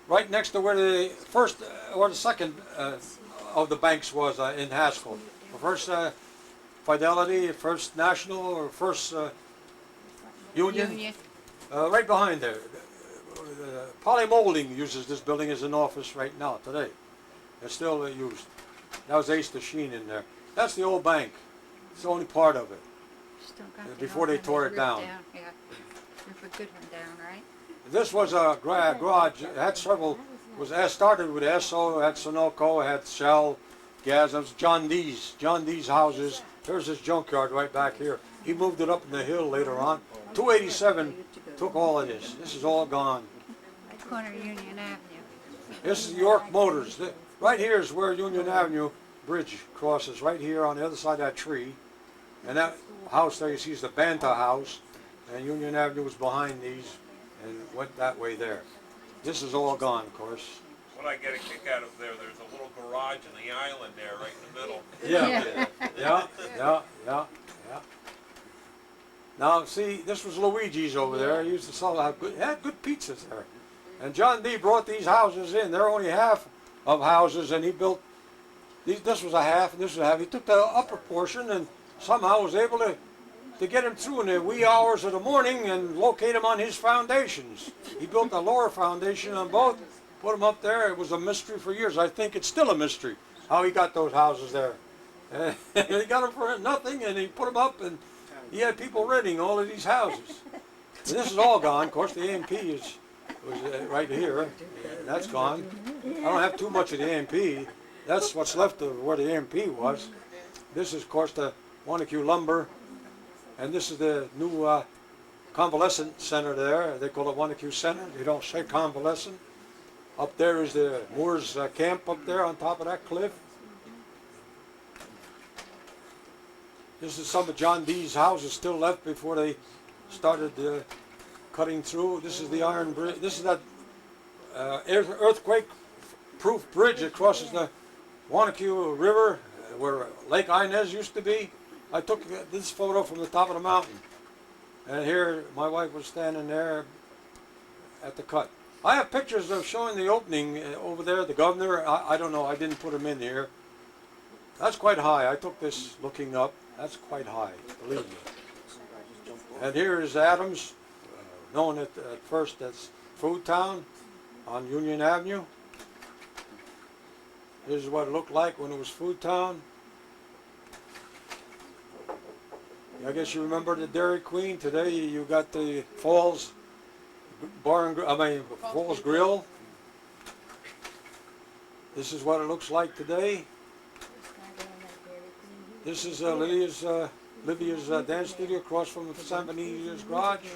right next to where the first or the second of the banks was in Haskell. The first Fidelity, First National, or First Union. Right behind there. Poly Molding uses this building as an office right now, today. It's still used. That was Ace the Sheen in there. That's the old bank. It's the only part of it. Still got the Before old they one tore it ripped down. Yeah, rip a good one down, right? This was a garage. It had several. It started with Esso, had Sunoco, had Shell, Gas. It was John Dee's. John Dee's houses. There's this junkyard right back here. He moved it up in the hill later on. 287 took all of this. This is all gone. Corner of Union Avenue. This is York Motors. Right here is where Union Avenue Bridge crosses. Right here on the other side of that tree. And that house there, you see, is the Banta house. And Union Avenue was behind these and went that way there. This is all gone, of course. What I get a kick out of there's a little garage in the island there, right in the middle. Yeah, yeah. Now, see, this was Luigi's over there. He used to sell, had good pizzas there. And John D. brought these houses in. They're only half of houses, and he built, this was a half, and this was a half. He took the upper portion and somehow was able to get him through in the wee hours of the morning and locate him on his foundations. He built the lower foundation on both, put them up there. It was a mystery for years. I think it's still a mystery how he got those houses there. And he got them for nothing, and he put them up, and he had people renting all of these houses. And this is all gone. Of course, the A&P was right here. That's gone. I don't have too much of the A&P. That's what's left of where the A&P was. This is, of course, the Wanaque lumber. And this is the new convalescent center there. They call it Wanaque Center. They don't say convalescent. Up there is the Moors camp up there on top of that cliff. This is some of John Dee's houses still left before they started cutting through. This is the iron bridge. This is that earthquake-proof bridge that crosses the Wanaque River where Lake Inez used to be. I took this photo from the top of the mountain. And here my wife was standing there at the cut. I have pictures of showing the opening over there, the governor. I don't know, I didn't put him in here. That's quite high. I took this looking up. That's quite high, believe me. And here is Adams, known at first as Food Town on Union Avenue. This is what it looked like when it was Food Town. I guess you remember the Dairy Queen. Today you got the Falls Falls Grill. This is what it looks like today. This is Lydia's dance studio across from San Benito's garage.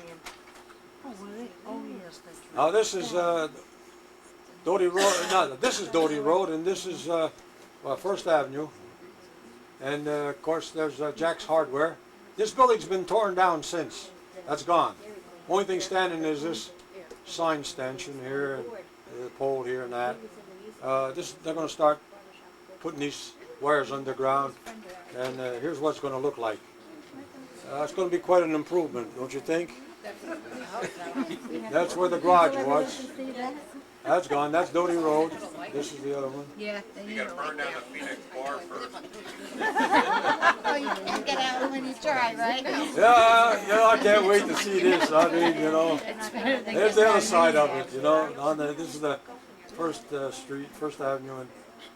Now this is Doty Road. No, this is Doty Road, and this is First Avenue. And of course there's Jack's Hardware. This building's been torn down since. That's gone. Only thing standing is this sign stanchion here, and the pole here and that. They're going to start putting these wires underground, and here's what it's going to look like. It's going to be quite an improvement, don't you think? That's where the garage was. That's gone. That's Doty Road. This is the other one. Yeah. You gotta burn down the Phoenix bar first. Oh, you can't get out when you try, right? Yeah, I can't wait to see this. I mean, you know, there's the other side of it, you know. This is the First Street, First Avenue, and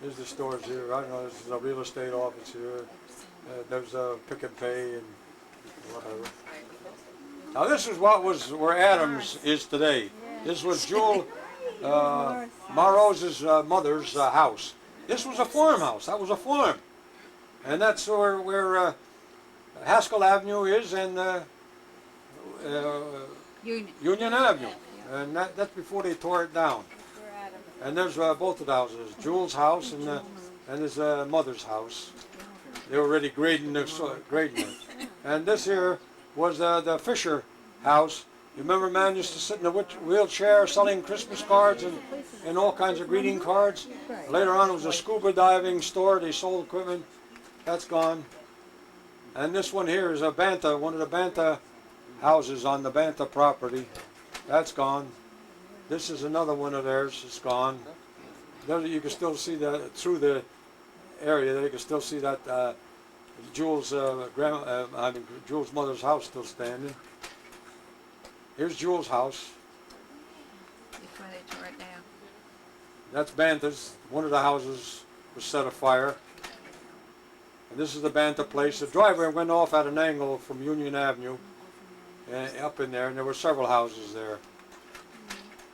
there's the stores here. I know this is a real estate office here. There's a Pick and Pay and whatever. Now this is where Adams is today. This was Jewel Marose's mother's house. This was a farmhouse. That was a farm, and that's where Haskell Avenue is and Union Avenue, and that's before they tore it down. And there's both of the houses, Jewel's house and his mother's house. They were already grading it. And this here was the Fisher house. You remember, man used to sit in a wheelchair selling Christmas cards and all kinds of greeting cards. Later on, it was a scuba diving store. They sold equipment. That's gone. And this one here is a Banta, one of the Banta houses on the Banta property. That's gone. This is another one of theirs. It's gone. There you can still see that through the area. There you can still see that Jewel's Jewel's mother's house still standing. Here's Jewel's house. why they tore it down. That's Banta's. One of the houses was set afire. And this is the Banta place. The driveway went off at an angle from Union Avenue up in there, and there were several houses there.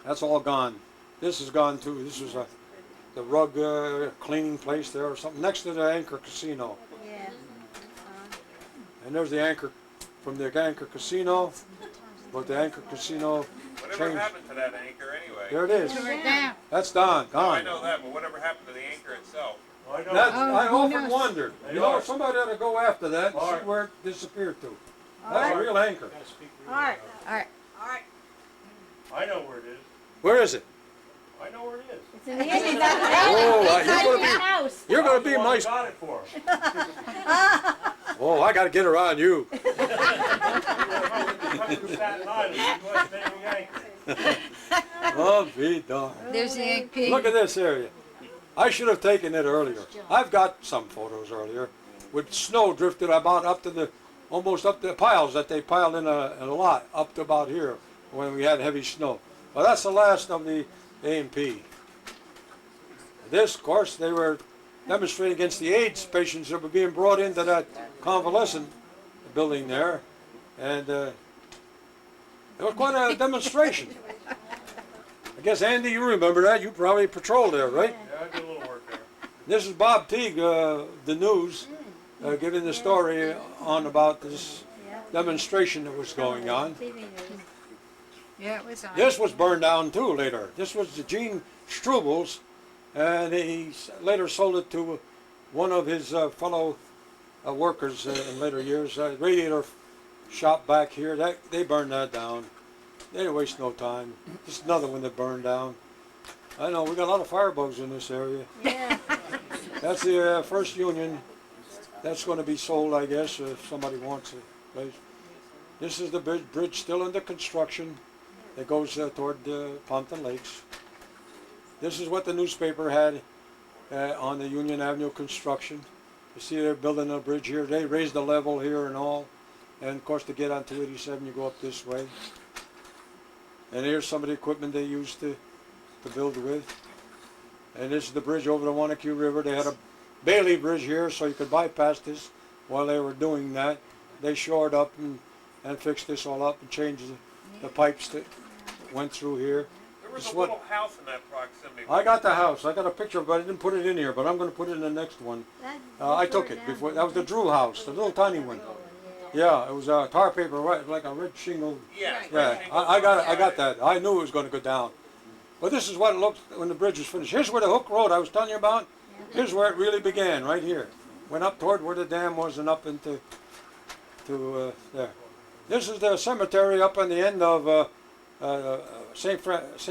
That's all gone. This is gone too. This was the rug cleaning place there or something next to the Anchor Casino. Yeah. And there's the Anchor from the Anchor Casino, but the Anchor Casino Whatever changed. happened to that anchor anyway? There it is. Tore it down. That's gone. No, I Gone. know that, but whatever happened to the anchor itself? I know. That's, Oh, I who often knows? wondered. Hey, You know, Art. somebody ought to go after that and see Art. where it disappeared to. That's a real anchor. Art. All right. I know where it is. Where is it? I know where it is. It's in the Indian Oh, house. you're gonna be Well, my. I got it for him. Oh, I gotta get around you. Come from Staten Island, you must stay in the anchor. Oh, be darned. There's the egg pig. Look at this area. I should have taken it earlier. I've got some photos earlier with snow drifted about up to the, almost up to the piles that they piled in a lot up to about here when we had heavy snow. Well, that's the last of the A&P. This, of course, they were demonstrating against the AIDS patients that were being brought into that convalescent building there. And it was quite a demonstration. I guess, Andy, you remember that. You probably patrolled there, right? Yeah, I did a little work there. This is Bob Teague, the news, giving the story on about this demonstration that was going on. Yeah, it was on. This was burned down too later. This was the Gene Strubel's, and he later sold it to one of his fellow workers in later years. Radiator shop back here, they burned that down. They didn't waste no time. Just another one that burned down. I know, we got a lot of firebugs in this area. Yeah. That's the first union. That's going to be sold, I guess, if somebody wants it. Place. This is the bridge still under construction. It goes toward Pompton Lakes. This is what the newspaper had on the Union Avenue construction. You see they're building a bridge here. They raised the level here and all. And of course to get on 287 you go up this way. And here's some of the equipment they used to build with. And this is the bridge over the Wanaque River. They had a Bailey bridge here so you could bypass this while they were doing that. They shored up and fixed this all up and changed the pipes that went through here. There was This a what- little house in that proximity. I got the house. I got a picture of it. I didn't put it in here, but I'm going to put it in the next one. I took it before. That was the Drew house, the little tiny one. Yeah, it was tar paper, right, like a red shingle. Yeah. Yeah, I got that. I knew it was going to go down. But this is what it looked when the bridge was finished. Here's where the hook road I was telling you about. Here's where it really began, right here. Went up toward where the dam was and up into there. This is the cemetery up on the end of St. Francis.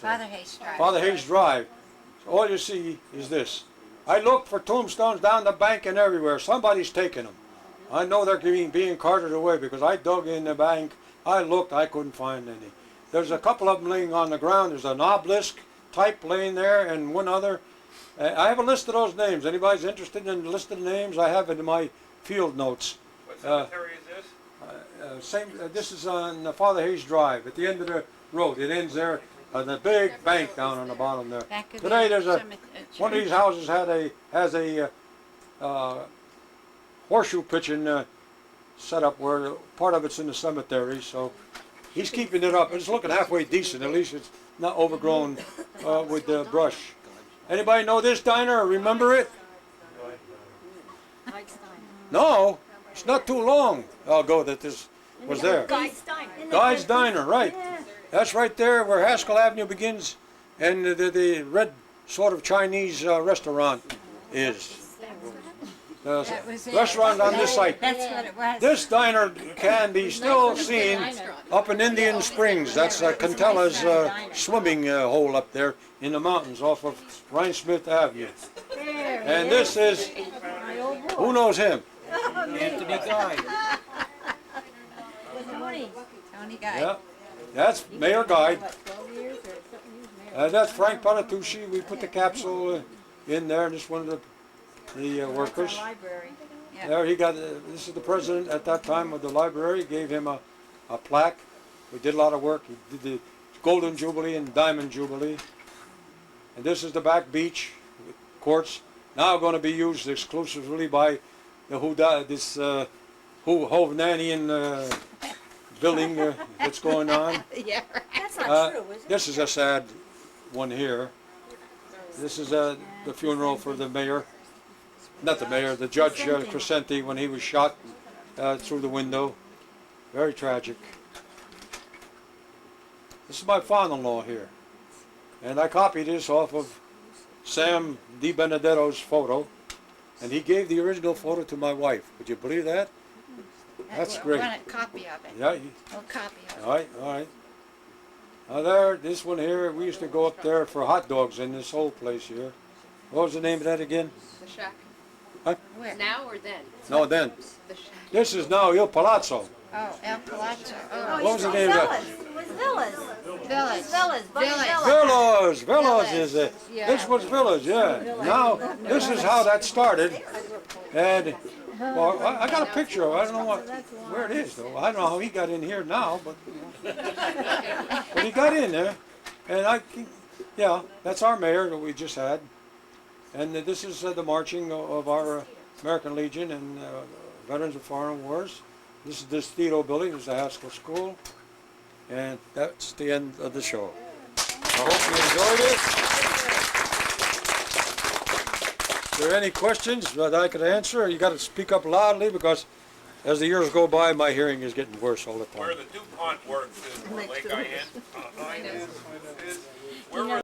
Father Hayes Drive. Father Hayes Drive. So all you see is this. I looked for tombstones down the bank and everywhere. Somebody's taking them. I know they're being carted away because I dug in the bank. I looked, I couldn't find any. There's a couple of them laying on the ground. There's an obelisk type laying there and one other. I have a list of those names. Anybody's interested in the list of names? I have it in my field notes. What cemetery is this? This is on Father Hayes Drive at the end of the road. It ends there. The big bank down on the bottom there. Back of Today the there's a cemetery. one of these houses has a horseshoe pitching set up where part of it's in the cemetery. So he's keeping it up. It's looking halfway decent. At least it's not overgrown with brush. Anybody know this diner or remember it? No, it's not too long ago that this was there. Guy's Diner, right. That's right there where Haskell Avenue begins and the red sort of Chinese restaurant is. The That was it. restaurant on this site. That's what it was. This diner can be still seen up in Indian Springs. That's Cantella's swimming hole up there in the mountains off of Rhinesmith Avenue. And this is, who knows him? Anthony Guy. Tony Guy. Yeah, that's Mayor Guide. That's Frank Panatucci. We put the capsule in there. Just one of the workers. Yeah. There he got. This is the president at that time of the library. Gave him a plaque. We did a lot of work. He did the Golden Jubilee and Diamond Jubilee. And this is the back beach courts, now going to be used exclusively by the Hovnanian building that's going on. Yeah. That's not true, is it? This is a sad one here. This is the funeral for the mayor, not the mayor, the judge Crescenti when he was shot through the window. Very tragic. This is my father-in-law here. And I copied this off of Sam Di Benedetto's photo. And he gave the original photo to my wife. Would you believe that? That's great. Want a copy of it? Yeah. A copy of it. All right, all right. Now there, this one here, we used to go up there for hot dogs in this whole place here. What was the name of that again? The shack. Huh? Where? Now or then? No, then. The shack. This is now Il Palazzo. Oh, El Palazzo. Oh, What was the name of that? It was villas. Villas. Villas. Bunny Villas. Villas, Villas is it. Yeah. This was Villas, yeah. Now, this is how that started. And, well, I got a picture of it. I don't know where it is, though. I don't know how he got in here now, but he got in there. And yeah, that's our mayor that we just had. And this is the marching of our American Legion and Veterans of Foreign Wars. This is the Stilo building, this is the Haskell School. And that's the end of the show. I hope you enjoyed it. If there are any questions that I could answer, you got to speak up loudly because as the years go by, my hearing is getting worse all the time. Where the Dupont works is where Lake Ian is. Where were